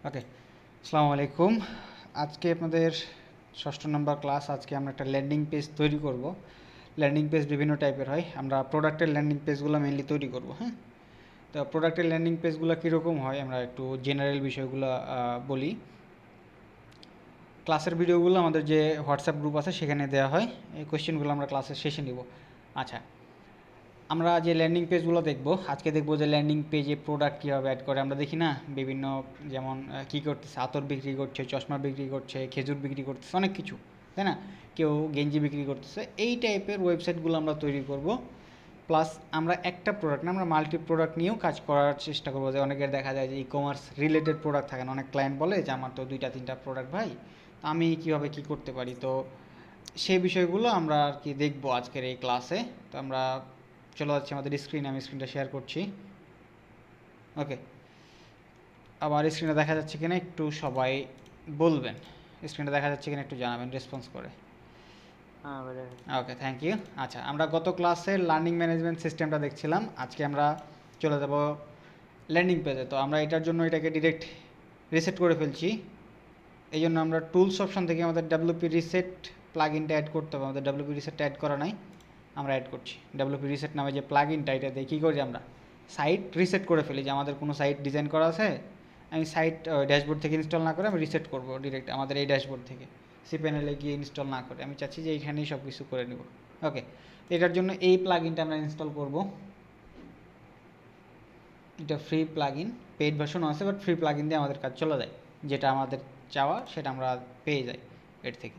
ওকে, আসসালামু আলাইকুম। আজকে আপনাদের ষষ্ঠ নম্বর ক্লাস। আজকে আমরা একটা ল্যান্ডিং পেজ তৈরি করব। ল্যান্ডিং পেজ বিভিন্ন টাইপের হয়, আমরা প্রোডাক্টের ল্যান্ডিং পেজগুলো মেনলি তৈরি করব। হ্যাঁ, তো প্রোডাক্টের ল্যান্ডিং পেজগুলো কীরকম হয় আমরা একটু জেনারেল বিষয়গুলো বলি। ক্লাসের ভিডিওগুলো আমাদের যে হোয়াটসঅ্যাপ গ্রুপ আছে সেখানে দেওয়া হয়। এই কোয়েশ্চেনগুলো আমরা ক্লাসের শেষে নিব। আচ্ছা, আমরা যে ল্যান্ডিং পেজগুলো দেখব, আজকে দেখব যে ল্যান্ডিং পেজে প্রোডাক্ট কীভাবে অ্যাড করে। আমরা দেখি না বিভিন্ন, যেমন কী করতেছে, আতর বিক্রি করছে, চশমা বিক্রি করছে, খেজুর বিক্রি করতেছে, অনেক কিছু, তাই না? কেউ গেঞ্জি বিক্রি করতেছে। এই টাইপের ওয়েবসাইটগুলো আমরা তৈরি করব। প্লাস আমরা একটা প্রোডাক্ট না, আমরা মাল্টি প্রোডাক্ট নিয়েও কাজ করার চেষ্টা করবো। যে অনেকের দেখা যায় যে ই কমার্স রিলেটেড প্রোডাক্ট থাকে না, অনেক ক্লায়েন্ট বলে যে আমার তো 2-3টা প্রোডাক্ট ভাই, তো আমি কীভাবে কী করতে পারি। তো সেই বিষয়গুলো আমরা আর কি দেখবো আজকের এই ক্লাসে। তো আমরা চলে যাচ্ছি আমাদের স্ক্রিনে, আমি স্ক্রিনটা শেয়ার করছি। ওকে, আবার স্ক্রিনে দেখা যাচ্ছে কিনা একটু সবাই বলবেন। স্ক্রিনে দেখা যাচ্ছে কিনা একটু জানাবেন রেসপন্স করে। ওকে, থ্যাংক ইউ। আচ্ছা, আমরা গত ক্লাসে লার্নিং ম্যানেজমেন্ট সিস্টেমটা দেখছিলাম। আজকে আমরা চলে যাব ল্যান্ডিং পেজে। তো আমরা এটার জন্য এটাকে ডিরেক্ট রিসেট করে ফেলছি। এই জন্য আমরা টুলস অপশন থেকে আমাদের ডাব্লিউপি রিসেট প্লাগ ইনটা অ্যাড করতে হবে। আমাদের ডাব্লিউপি রিসেটটা অ্যাড করা নাই, আমরা অ্যাড করছি। ডাব্লিউপি রিসেট নামে যে প্লাগ ইনটা, এটা দিয়ে কী করি আমরা সাইট রিসেট করে ফেলি। যে আমাদের কোনো সাইট ডিজাইন করা আছে, আমি সাইট ড্যাশবোর্ড থেকে ইনস্টল না করে আমি রিসেট করব ডিরেক্ট আমাদের এই ড্যাশবোর্ড থেকে, সি প্যানেলে গিয়ে ইনস্টল না করে। আমি চাচ্ছি যে এইখানেই সব কিছু করে নেব। ওকে, এটার জন্য এই প্লাগ ইনটা আমরা ইনস্টল করব। এটা ফ্রি প্লাগ ইন, পেইড ভার্সনও আছে, বাট ফ্রি প্লাগ ইন দিয়ে আমাদের কাজ চলে যায়। যেটা আমাদের চাওয়া সেটা আমরা পেয়ে যাই এর থেকে।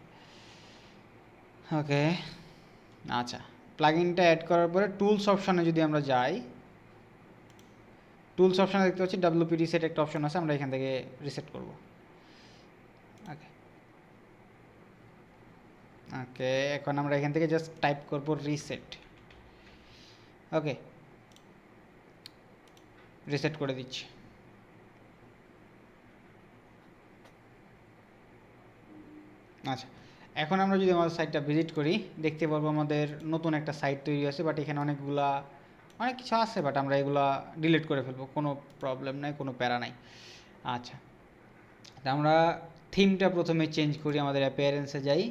ওকে, আচ্ছা, প্লাগ ইনটা অ্যাড করার পরে টুলস অপশনে যদি আমরা যাই, টুলস অপশনে দেখতে পাচ্ছি ডাব্লিউপি রিসেট একটা অপশন আছে, আমরা এখান থেকে রিসেট করব। ওকে ওকে, এখন আমরা এখান থেকে জাস্ট টাইপ করব রিসেট। ওকে, রিসেট করে দিচ্ছি। আচ্ছা, এখন আমরা যদি আমাদের সাইটটা ভিজিট করি, দেখতে পারবো আমাদের নতুন একটা সাইট তৈরি আছে। বাট এখানে অনেক কিছু আছে, বাট আমরা এগুলা ডিলিট করে ফেলবো, কোনো প্রবলেম নাই, কোনো প্যারা নাই। আচ্ছা, আমরা থিমটা প্রথমে চেঞ্জ করি। আমাদের অ্যাপিয়ারেন্সে যাই।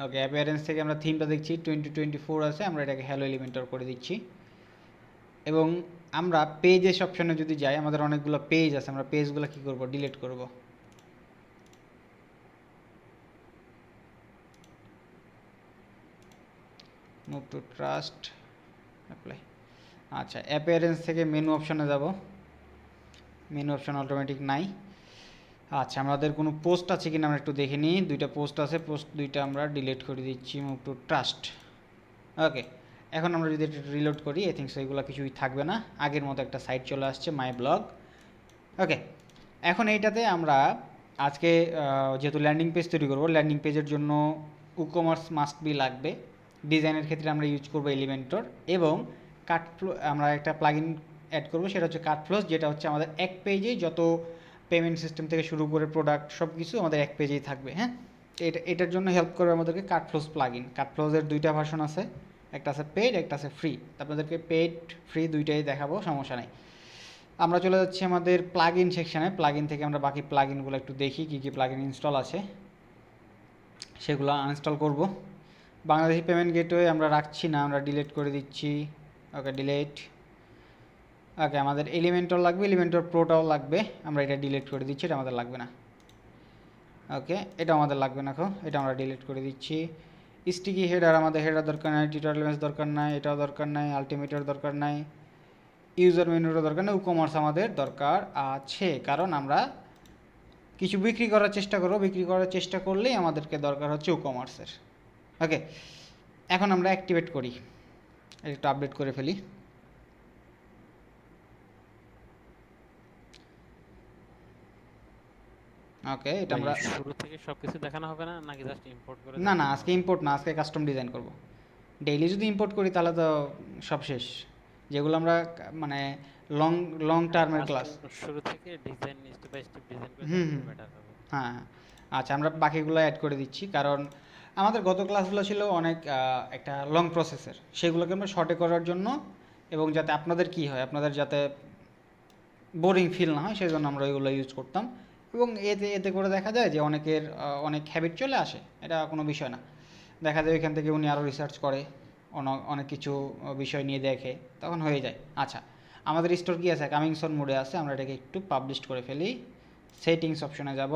ওকে, অ্যাপিয়ারেন্স থেকে আমরা থিমটা দেখছি 2024 আছে, আমরা এটাকে হ্যালো এলিমেন্টর করে দিচ্ছি। এবং আমরা পেজেস অপশনে যদি যাই, আমাদের অনেকগুলো পেজ আছে, আমরা পেজগুলো কী করব, ডিলিট করব। Move to trust, apply. আচ্ছা, অ্যাপিয়ারেন্স থেকে মেনু অপশনে যাব। মেনু অপশন অটোমেটিক নাই। আচ্ছা, আমাদের কোনো পোস্ট আছে কিনা আমরা একটু দেখে নিই। 2টা পোস্ট আছে, পোস্ট 2টা আমরা ডিলিট করে দিচ্ছি। Move to trust. ওকে, এখন আমরা যদি এটা রিলোড করি, আই থিঙ্ক এগুলো কিছুই থাকবে না, আগের মতো একটা সাইট চলে আসছে, মাই ব্লগ। ওকে, এখন এইটাতে আমরা আজকে যেহেতু ল্যান্ডিং পেজ তৈরি করবো, ল্যান্ডিং পেজের জন্য উকমার্স মাস্ট বি লাগবে। ডিজাইনের ক্ষেত্রে আমরা ইউজ করবো এলিমেন্টর, এবং কাটফ্লো আমরা একটা প্লাগইন অ্যাড করবো, সেটা হচ্ছে কাটফ্লোস, যেটা হচ্ছে আমাদের এক পেজেই যত পেমেন্ট সিস্টেম থেকে শুরু করে প্রোডাক্ট সব কিছু আমাদের এক পেজেই থাকবে। হ্যাঁ, এটার জন্য হেল্প করবে আমাদেরকে কাটফ্লোস প্লাগইন। কাটফ্লোসের 2টা ভার্সন আছে, একটা আছে পেইড, একটা আছে ফ্রি। আপনাদেরকে পেইড ফ্রি 2টাই দেখাবো, সমস্যা নেই। আমরা চলে যাচ্ছি আমাদের প্লাগইন সেকশানে। প্লাগইন থেকে আমরা বাকি প্লাগইনগুলো একটু দেখি কী কী প্লাগইন ইনস্টল আছে, সেগুলো আনইনস্টল করব। বাংলাদেশি পেমেন্ট গেটওয়ে আমরা রাখছি না, আমরা ডিলিট করে দিচ্ছি। ওকে, ডিলিট। ওকে, আমাদের এলিমেন্টর লাগবে, এলিমেন্টর প্রোটাও লাগবে, আমরা এটা ডিলিট করে দিচ্ছি, এটা আমাদের লাগবে না। ওকে, এটা আমাদের লাগবে না, এটা আমরা ডিলিট করে দিচ্ছি। স্টিকি হেডার, আমাদের হেডার দরকার নাই, টিউটোরিয়াল ইমেজ দরকার নাই, এটাও দরকার নাই, আলটিমেটার দরকার নাই, ইউজার মেনুরও দরকার নেই। উকমার্স আমাদের দরকার আছে, কারণ আমরা কিছু বিক্রি করার চেষ্টা করবো। বিক্রি করার চেষ্টা করলেই আমাদেরকে দরকার হচ্ছে উকমার্সের। ওকে, এখন আমরা অ্যাক্টিভেট করি, একটু আপডেট করে ফেলি। ওকে, এটা আমরা শুরু থেকে সবকিছু দেখানো হবে না নাকি জাস্ট ইম্পোর্ট করে না, দেখানো আজকে হবে? ইম্পোর্ট না, আজকে কাস্টম ডিজাইন করব। ডেইলি যদি ইম্পোর্ট করি তাহলে তো সব শেষ। যেগুলো আমরা মানে লং লং হ্যাঁ, টার্মের ক্লাস। শুরু থেকে design step by step design করে হুম দেখালে হুম বেটার হবে। হ্যাঁ হ্যাঁ। আচ্ছা, আমরা বাকিগুলো অ্যাড করে দিচ্ছি, কারণ আমাদের গত ক্লাসগুলো ছিল অনেক একটা লং প্রসেসের, সেগুলোকে আমরা শর্টে করার জন্য, এবং যাতে আপনাদের কি হয়, আপনাদের যাতে বোরিং ফিল না হয়, সেই জন্য আমরা ওইগুলো ইউজ করতাম। এবং এতে এতে করে দেখা যায় যে অনেকের অনেক হ্যাবিট চলে আসে, এটা কোনো বিষয় না। দেখা যায় ওইখান থেকে উনি আরও রিসার্চ করে, অনেক কিছু বিষয় নিয়ে দেখে, তখন হয়ে যায়। আচ্ছা, আমাদের স্টোর কি আছে, কামিং সুন মোডে আছে, আমরা এটাকে একটু পাবলিশ করে ফেলি। সেটিংস অপশনে যাব,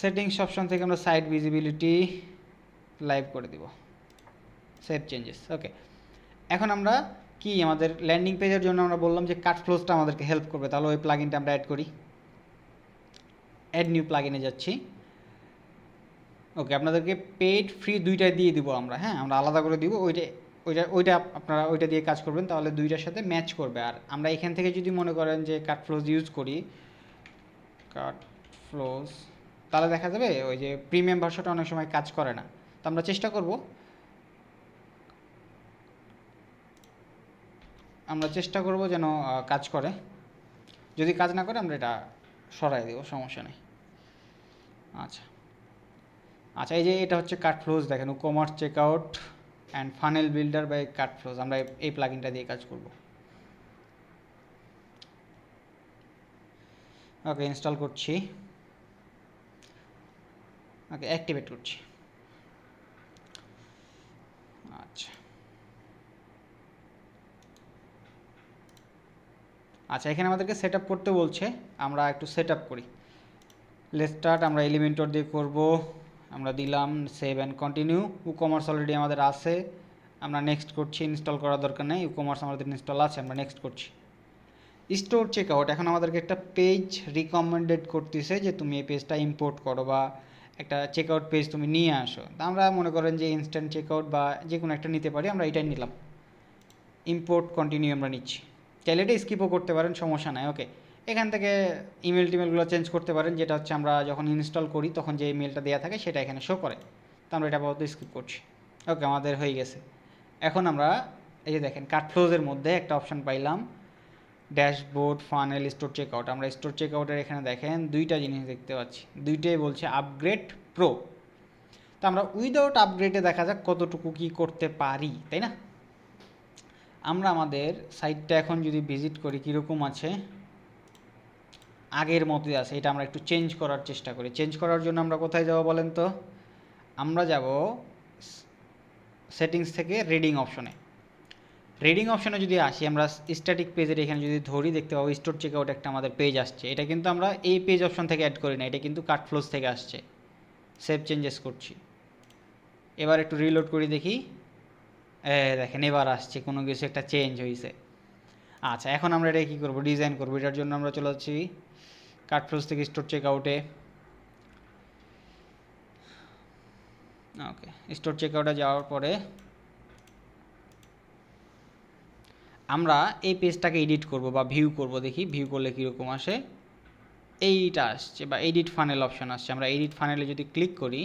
সেটিংস অপশন থেকে আমরা সাইট ভিজিবিলিটি লাইভ করে দিব, সেভ চেঞ্জেস। ওকে, এখন আমরা কি আমাদের ল্যান্ডিং পেজের জন্য আমরা বললাম যে কাট ফ্লোজটা আমাদেরকে হেল্প করবে, তাহলে ওই প্লাগইনটা আমরা অ্যাড করি। অ্যাড নিউ প্লাগইনে যাচ্ছি। ওকে, আপনাদেরকে পেইড ফ্রি দুইটাই দিয়ে দিব আমরা, হ্যাঁ, আমরা আলাদা করে দিব। ওইটা আপনারা ওইটা দিয়ে কাজ করবেন, তাহলে দুইটার সাথে ম্যাচ করবে। আর আমরা এখান থেকে যদি মনে করেন যে কাট ফ্লোজ ইউজ করি, কাট ফ্লোজ, তাহলে দেখা যাবে ওই যে প্রিমিয়াম ভার্সনটা অনেক সময় কাজ করে না। তো আমরা চেষ্টা করব, যেন কাজ করে। যদি কাজ না করে আমরা এটা সরাই দেবো, সমস্যা নেই। আচ্ছা আচ্ছা, এই যে এটা হচ্ছে কাট ফ্লোজ, দেখেন commerce checkout and funnel builder by CartFlows, আমরা এই প্লাগইনটা দিয়ে কাজ করব। ওকে, ইনস্টল করছি। ওকে, অ্যাক্টিভেট করছি। আচ্ছা আচ্ছা, এখানে আমাদেরকে সেট আপ করতে বলছে, আমরা একটু সেট আপ করি। লেটস স্টার্ট, আমরা এলিমেন্টর দিয়ে করব, আমরা দিলাম save and continue. Commerce already আমাদের আছে, আমরা নেক্সট করছি। ইনস্টল করার দরকার নেই, কমার্স আমাদের ইনস্টল আছে, আমরা নেক্সট করছি। স্টোর চেকআউট, এখন আমাদেরকে একটা পেজ রিকমেন্ডেড করতেছে যে তুমি এই পেজটা ইম্পোর্ট করো বা একটা চেকআউট পেজ তুমি নিয়ে আসো। তা আমরা মনে করেন যে ইনস্ট্যান্ট চেকআউট বা যে কোনো একটা নিতে পারি, আমরা এটাই নিলাম। ইম্পোর্ট কন্টিনিউ আমরা নিচ্ছি। চাইলে এটা স্কিপও করতে পারেন, সমস্যা নাই। ওকে, এখান থেকে টিমেলগুলো চেঞ্জ করতে পারেন, যেটা হচ্ছে আমরা যখন ইনস্টল করি তখন যে ইমেলটা দেওয়া থাকে সেটা এখানে শো করে। তো আমরা এটা আপাতত স্কিপ করছি। ওকে, আমাদের হয়ে গেছে। এখন আমরা এই যে দেখেন কাট ফ্লোজের মধ্যে একটা অপশান পাইলাম, ড্যাশবোর্ড, ফানেল, স্টোর চেকআউট। আমরা স্টোর চেকআউটের এখানে দেখেন দুইটা জিনিস দেখতে পাচ্ছি, দুইটাই বলছে আপগ্রেড প্রো। তো আমরা উইদাউট আপগ্রেডে দেখা যাক কতটুকু কী করতে পারি, তাই না? আমরা আমাদের সাইটটা এখন যদি ভিজিট করি, কীরকম আছে, আগের মতোই আছে। এটা আমরা একটু চেঞ্জ করার চেষ্টা করি। চেঞ্জ করার জন্য আমরা কোথায় যাব বলেন তো? আমরা যাব সেটিংস থেকে রিডিং অপশনে। রিডিং অপশনে যদি আসি, আমরা স্ট্যাটিক পেজের এখানে যদি ধরি, দেখতে পাবো স্টোর চেকআউট একটা আমাদের পেজ আসছে। এটা কিন্তু আমরা এই পেজ অপশন থেকে অ্যাড করি না, এটা কিন্তু কাট ফ্লোজ থেকে আসছে। সেভ চেঞ্জেস করছি। এবার একটু রিলোড করি দেখি, দেখেন এবার আসছে, কোনো কিছু একটা চেঞ্জ হয়েছে। আচ্ছা, এখন আমরা এটা কী করবো, ডিজাইন করবো। এটার জন্য আমরা চলে যাচ্ছি কাট ফ্লোজ থেকে স্টোর চেকআউটে। ওকে, স্টোর চেকআউটে যাওয়ার পরে আমরা এই পেজটাকে এডিট করব বা ভিউ করব, দেখি ভিউ করলে কীরকম আসে। এইটা আসছে, বা এডিট ফানেল অপশন আসছে। আমরা এডিট ফানেলে যদি ক্লিক করি,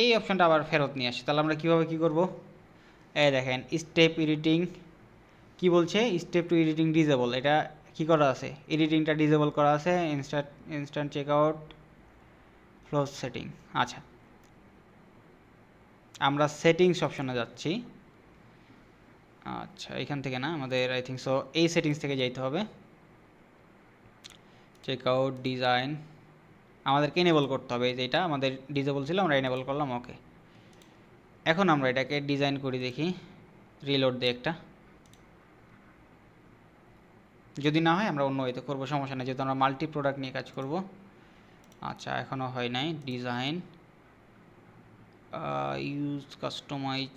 এই অপশনটা আবার ফেরত নিয়ে আসে। তাহলে আমরা কীভাবে কী করব, এই দেখেন স্টেপ এডিটিং কি বলছে, স্টেপ টু এডিটিং ডিজেবল। এটা কি করা আছে, এডিটিংটা ডিজেবল করা আছে। Instant checkout flows setting. আচ্ছা, আমরা সেটিংস অপশনে যাচ্ছি। আচ্ছা, এখান থেকে না, আমাদের আই থিঙ্ক সো এই সেটিংস থেকে যাইতে হবে। চেকআউট ডিজাইন আমাদেরকে এনেবল করতে হবে, এই যে এটা আমাদের ডিজেবল ছিল, আমরা এনেবল করলাম। ওকে, এখন আমরা এটাকে ডিজাইন করি, দেখি রিলোড দিয়ে একটা। যদি না হয় আমরা অন্য ওয়েতে করবো, সমস্যা নেই, যেহেতু আমরা মাল্টি প্রোডাক্ট নিয়ে কাজ করব। আচ্ছা, এখনও হয় নাই। ডিজাইন, ইউজ কাস্টমাইজ,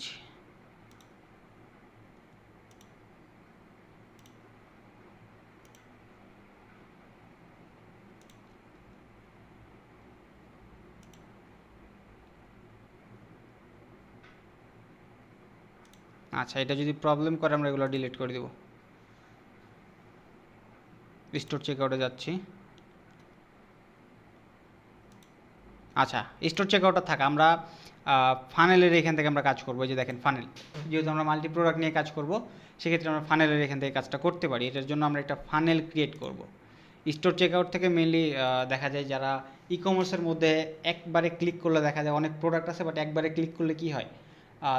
আচ্ছা, এটা যদি প্রবলেম করে আমরা এগুলো ডিলিট করে দেব। স্টোর চেকআউটে যাচ্ছি। আচ্ছা, স্টোর চেকআউটটা থাক, আমরা ফানেলের এখান থেকে আমরা কাজ করবো। যে দেখেন ফানেল, যেহেতু আমরা মাল্টি প্রোডাক্ট নিয়ে কাজ করব, সেক্ষেত্রে আমরা ফানেলের এখান থেকে কাজটা করতে পারি। এটার জন্য আমরা একটা ফানেল ক্রিয়েট করব। স্টোর চেকআউট থেকে মেনলি দেখা যায় যারা ই কমার্সের মধ্যে একবারে ক্লিক করলে দেখা যায় অনেক প্রোডাক্ট আছে, বাট একবারে ক্লিক করলে কি হয়,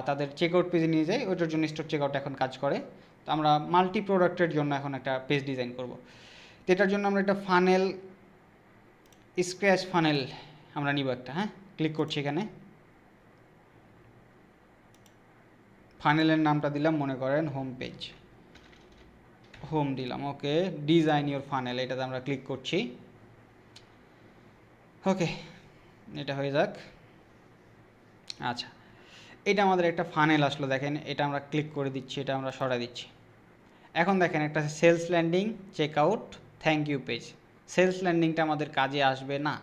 তাদের চেকআউট পেজে নিয়ে যায়। ওইটার জন্য স্টোর চেকআউট এখন কাজ করে। তো আমরা মাল্টি প্রোডাক্টের জন্য এখন একটা পেজ ডিজাইন করব। তো এটার জন্য আমরা একটা ফানেল, স্ক্র্যাচ ফানেল আমরা নিব একটা। হ্যাঁ, ক্লিক করছি এখানে, ফানেলের নামটা দিলাম মনে করেন হোম পেজ, হোম দিলাম। ওকে, ডিজাইন ইওর ফানেল, এটাতে আমরা ক্লিক করছি। ওকে, এটা হয়ে যাক। আচ্ছা, এটা আমাদের একটা ফানেল আসলো, দেখেন এটা আমরা ক্লিক করে দিচ্ছি, এটা আমরা সরাই দিচ্ছি। এখন দেখেন একটা sales landing, check out, thank you page. Sales ল্যান্ডিংটা আমাদের কাজে আসবে না,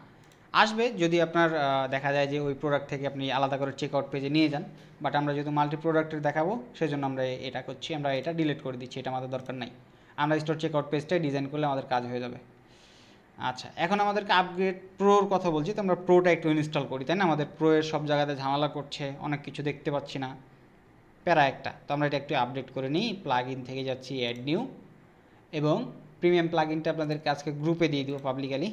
আসবে যদি আপনার দেখা যায় যে ওই প্রোডাক্ট থেকে আপনি আলাদা করে চেক আউট পেজে নিয়ে যান। বাট আমরা যেহেতু মাল্টি প্রোডাক্টের দেখাবো সেজন্য আমরা এটা করছি, আমরা এটা ডিলিট করে দিচ্ছি, এটা আমাদের দরকার নাই। আমরা স্টোর চেক আউট পেজটাই ডিজাইন করলে আমাদের কাজ হয়ে যাবে। আচ্ছা, এখন আমাদেরকে আপগ্রেড প্রোর কথা বলছি, তো আমরা প্রোটা একটু ইনস্টল করি, তাই না? আমাদের প্রো এর সব জায়গাতে ঝামেলা করছে, অনেক কিছু দেখতে পাচ্ছি না, প্যারা একটা। তো আমরা এটা একটু আপডেট করে নিই, প্লাগ ইন থেকে যাচ্ছি অ্যাড নিউ, এবং প্রিমিয়াম প্লাগ ইনটা আপনাদেরকে আজকে গ্রুপে দিয়ে দিব পাবলিকালি।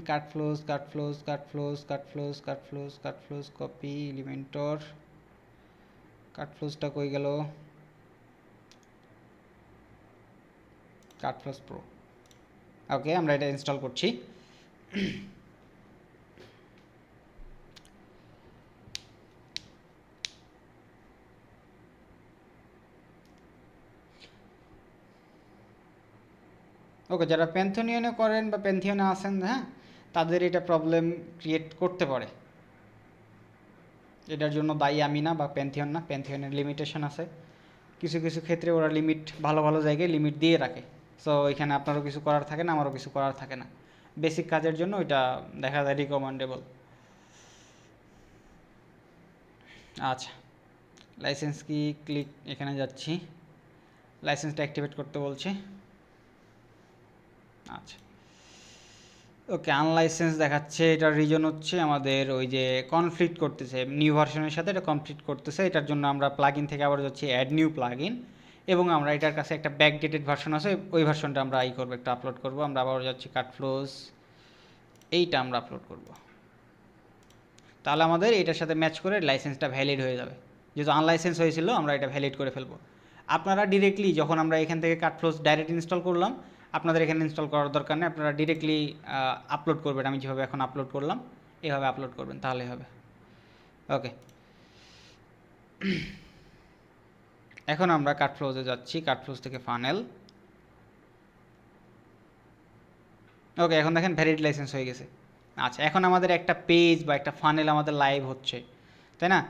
কাট ফ্লোজ, কাট ফ্লোজ, কাট ফ্লোজ, কাট ফ্লোজ, কাট ফ্লোজ, কাট ফ্লোজ, কপি এলিমেন্টর, কাট ফ্লোজটা কই গেল? কাট ফ্লোজ প্রো। ওকে, আমরা এটা ইনস্টল করছি। ওকে, যারা প্যান্থনিয়নে করেন বা প্যান্থিয়নে আসেন, হ্যাঁ, তাদের এটা প্রবলেম ক্রিয়েট করতে পারে। এটার জন্য দায়ী আমি না বা প্যান্থিয়ন না, প্যান্থিয়নের লিমিটেশন আছে, কিছু কিছু ক্ষেত্রে ওরা লিমিট, ভালো ভালো জায়গায় লিমিট দিয়ে রাখে। সো এখানে আপনারও কিছু করার থাকে না, আমারও কিছু করার থাকে না। বেসিক কাজের জন্য ওইটা দেখা যায় রিকমেন্ডেবল। আচ্ছা, লাইসেন্স কি, ক্লিক, এখানে যাচ্ছি, লাইসেন্সটা অ্যাক্টিভেট করতে বলছে। আচ্ছা, ওকে, আনলাইসেন্স দেখাচ্ছে, এটার রিজন হচ্ছে আমাদের ওই যে কনফ্লিক্ট করতেছে নিউ ভার্সনের সাথে, এটা কমপ্লিট করতেছে। এটার জন্য আমরা প্লাগ ইন থেকে আবার যাচ্ছি অ্যাড নিউ প্লাগ ইন, এবং আমরা এটার কাছে একটা ব্যাকডেটেড ভার্সন আছে, ওই ভার্সনটা আমরা করবো, একটু আপলোড করবো। আমরা আবার যাচ্ছি কাট ফ্লোজ, এইটা আমরা আপলোড করব। তাহলে আমাদের এটার সাথে ম্যাচ করে লাইসেন্সটা ভ্যালিড হয়ে যাবে। যেহেতু আনলাইসেন্স হয়েছিল, আমরা এটা ভ্যালিড করে ফেলবো। আপনারা ডিরেক্টলি যখন আমরা এখান থেকে কাট ফ্লোজ ডাইরেক্ট ইনস্টল করলাম, আপনাদের এখানে ইনস্টল করার দরকার নেই, আপনারা ডিরেক্টলি আপলোড করবেন। আমি যেভাবে এখন আপলোড করলাম এভাবে আপলোড করবেন, তাহলেই হবে। ওকে, এখন আমরা কাট ফ্লোজে যাচ্ছি, কাট ফ্লোজ থেকে ফানেল। ওকে, এখন দেখেন ভ্যালিড লাইসেন্স হয়ে গেছে। আচ্ছা, এখন আমাদের একটা পেজ বা একটা ফানেল আমাদের লাইভ হচ্ছে, তাই না?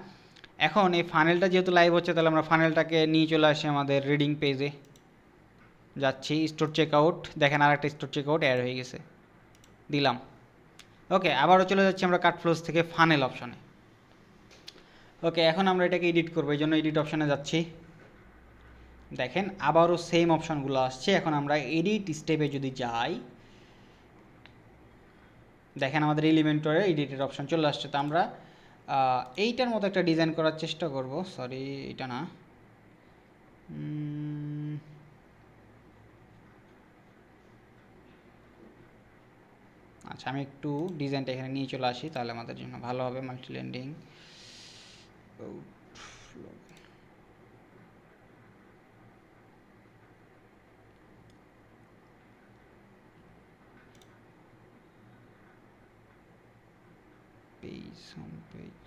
এখন এই ফানেলটা যেহেতু লাইভ হচ্ছে, তাহলে আমরা ফানেলটাকে নিয়ে চলে আসি আমাদের রিডিং পেজে, যাচ্ছি স্টোর চেক আউট, দেখেন আর একটা স্টোর চেক আউট অ্যাড হয়ে গেছে, দিলাম। ওকে, আবারও চলে যাচ্ছি আমরা কাট ফ্লোজ থেকে ফানেল অপশনে। ওকে, এখন আমরা এটাকে এডিট করবো, এই জন্য এডিট অপশনে যাচ্ছি। দেখেন আবারও সেম অপশনগুলো আসছে। এখন আমরা এডিট স্টেপে যদি যাই, দেখেন আমাদের এলিমেন্টরে এডিটের অপশন চলে আসছে। তো আমরা এইটার মতো একটা ডিজাইন করার চেষ্টা করব, সরি এটা না, আচ্ছা আমি একটু ডিজাইনটা এখানে নিয়ে চলে আসি, তাহলে আমাদের জন্য ভালো হবে। Multi landing, page, home page.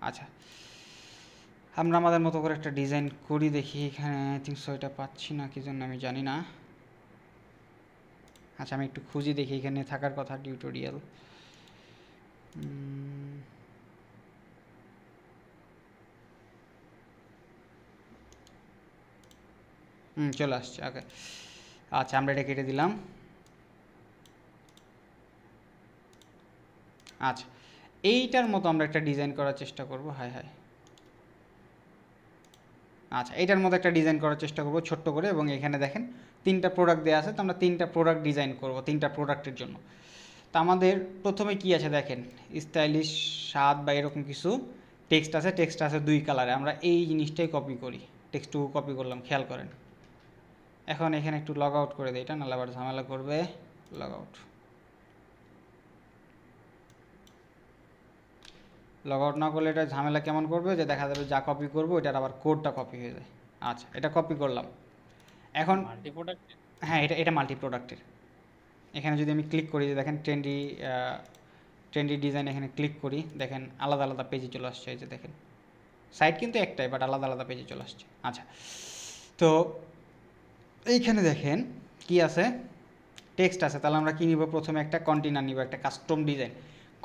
আচ্ছা, আমরা আমাদের মতো করে একটা ডিজাইন করি, দেখি। এখানে আই থিঙ্ক সো এটা পাচ্ছি না, কি জন্য আমি জানি না। আচ্ছা, আমি একটু খুঁজি, দেখি এখানে থাকার কথা টিউটোরিয়াল। চলে আসছে। ওকে, আচ্ছা আমরা এটা কেটে দিলাম। আচ্ছা, এইটার মতো আমরা একটা ডিজাইন করার চেষ্টা করব। হাই হাই, আচ্ছা এইটার মতো একটা ডিজাইন করার চেষ্টা করব ছোট্ট করে, এবং এখানে দেখেন 3টা প্রোডাক্ট দেওয়া আছে, তো আমরা 3টা প্রোডাক্ট ডিজাইন করব 3টা প্রোডাক্টের জন্য। তো আমাদের প্রথমে কি আছে দেখেন, স্টাইলিশ 7 বা এরকম কিছু টেক্সট আছে, টেক্সট আছে 2 কালারে। আমরা এই জিনিসটাই কপি করি, টেক্সটটুকু কপি করলাম, খেয়াল করেন। এখন এখানে একটু লগ আউট করে দিই, এটা নাহলে আবার ঝামেলা করবে। লগ আউট, লগ আউট না করলে এটা ঝামেলা কেমন করবে যে দেখা যাবে যা কপি করবো এটার আবার কোডটা কপি হয়ে যায়। আচ্ছা, এটা কপি করলাম। এখন মাল্টি প্রোডাক্ট। হ্যাঁ, এটা এটা মাল্টি প্রোডাক্টের। এখানে যদি আমি ক্লিক করি যে দেখেন ট্রেন্ডি ট্রেন্ডি ডিজাইন, এখানে ক্লিক করি দেখেন আলাদা আলাদা পেজে চলে আসছে। এই যে দেখেন সাইট কিন্তু একটাই, বাট আলাদা আলাদা পেজে চলে আসছে। আচ্ছা, তো এইখানে দেখেন কি আছে, টেক্সট আছে। তাহলে আমরা কী নিব, প্রথমে একটা কন্টেনার নিব, একটা কাস্টম ডিজাইন।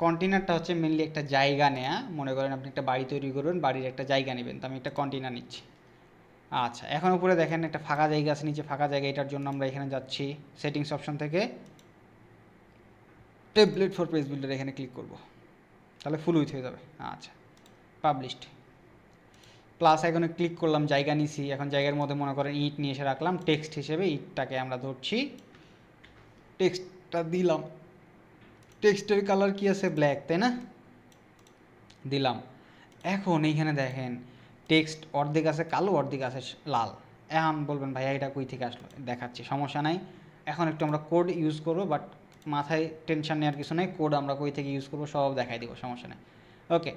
কন্টেনারটা হচ্ছে মেনলি একটা জায়গা নেয়া, মনে করেন আপনি একটা বাড়ি তৈরি করবেন, বাড়ির একটা জায়গা নেবেন, তো আমি একটা কন্টেনার নিচ্ছি। আচ্ছা, এখন উপরে দেখেন একটা ফাঁকা জায়গা আছে, নিচে ফাঁকা জায়গা, এটার জন্য আমরা এখানে যাচ্ছি সেটিংস অপশন থেকে টেমপ্লেট ফর পেজ বিল্ডার, এখানে ক্লিক করব, তাহলে ফুল উইথ হয়ে যাবে। আচ্ছা, পাবলিশড, প্লাস আইকনে ক্লিক করলাম, জায়গা নিছি। এখন জায়গার মধ্যে মনে করেন ইট নিয়ে এসে রাখলাম টেক্সট হিসেবে, ইটটাকে আমরা ধরছি, টেক্সটটা দিলাম। টেক্সটের কালার কি আছে, ব্ল্যাক, তাই না? দিলাম। এখন এইখানে দেখেন টেক্সট অর্ধেক আছে কালো, অর্ধেক আছে লাল। এখন বলবেন ভাইয়া এটা কই থেকে আসলো, দেখাচ্ছি, সমস্যা নাই। এখন একটু আমরা কোড ইউজ করবো, বাট মাথায় টেনশন নেওয়ার কিছু নেই, কোড আমরা কই থেকে ইউজ করবো সব দেখাই দিব, সমস্যা নেই। ওকে,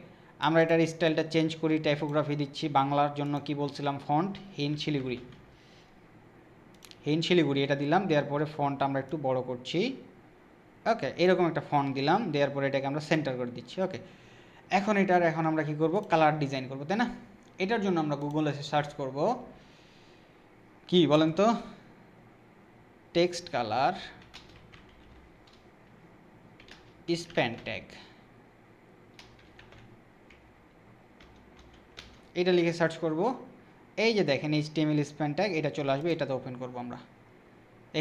আমরা এটার স্টাইলটা চেঞ্জ করি, টাইপোগ্রাফি দিচ্ছি। বাংলার জন্য কি বলছিলাম, ফন্ট হিন শিলিগুড়ি, হিন শিলিগুড়ি এটা দিলাম। দেওয়ার পরে ফন্ট আমরা একটু বড় করছি। ওকে, এরকম একটা ফন্ট দিলাম, দেওয়ার পরে এটাকে আমরা সেন্টার করে দিচ্ছি। ওকে, এখন আমরা কি করব, কালার ডিজাইন করব, তাই না? এটার জন্য আমরা গুগলে এসে সার্চ করব, কি বলেন তো, টেক্সট কালার স্প্যান ট্যাগ, এটা লিখে সার্চ করব। এই যে দেখেন HTML স্প্যান ট্যাগ, এটা চলে আসবে, এটাতে ওপেন করব আমরা।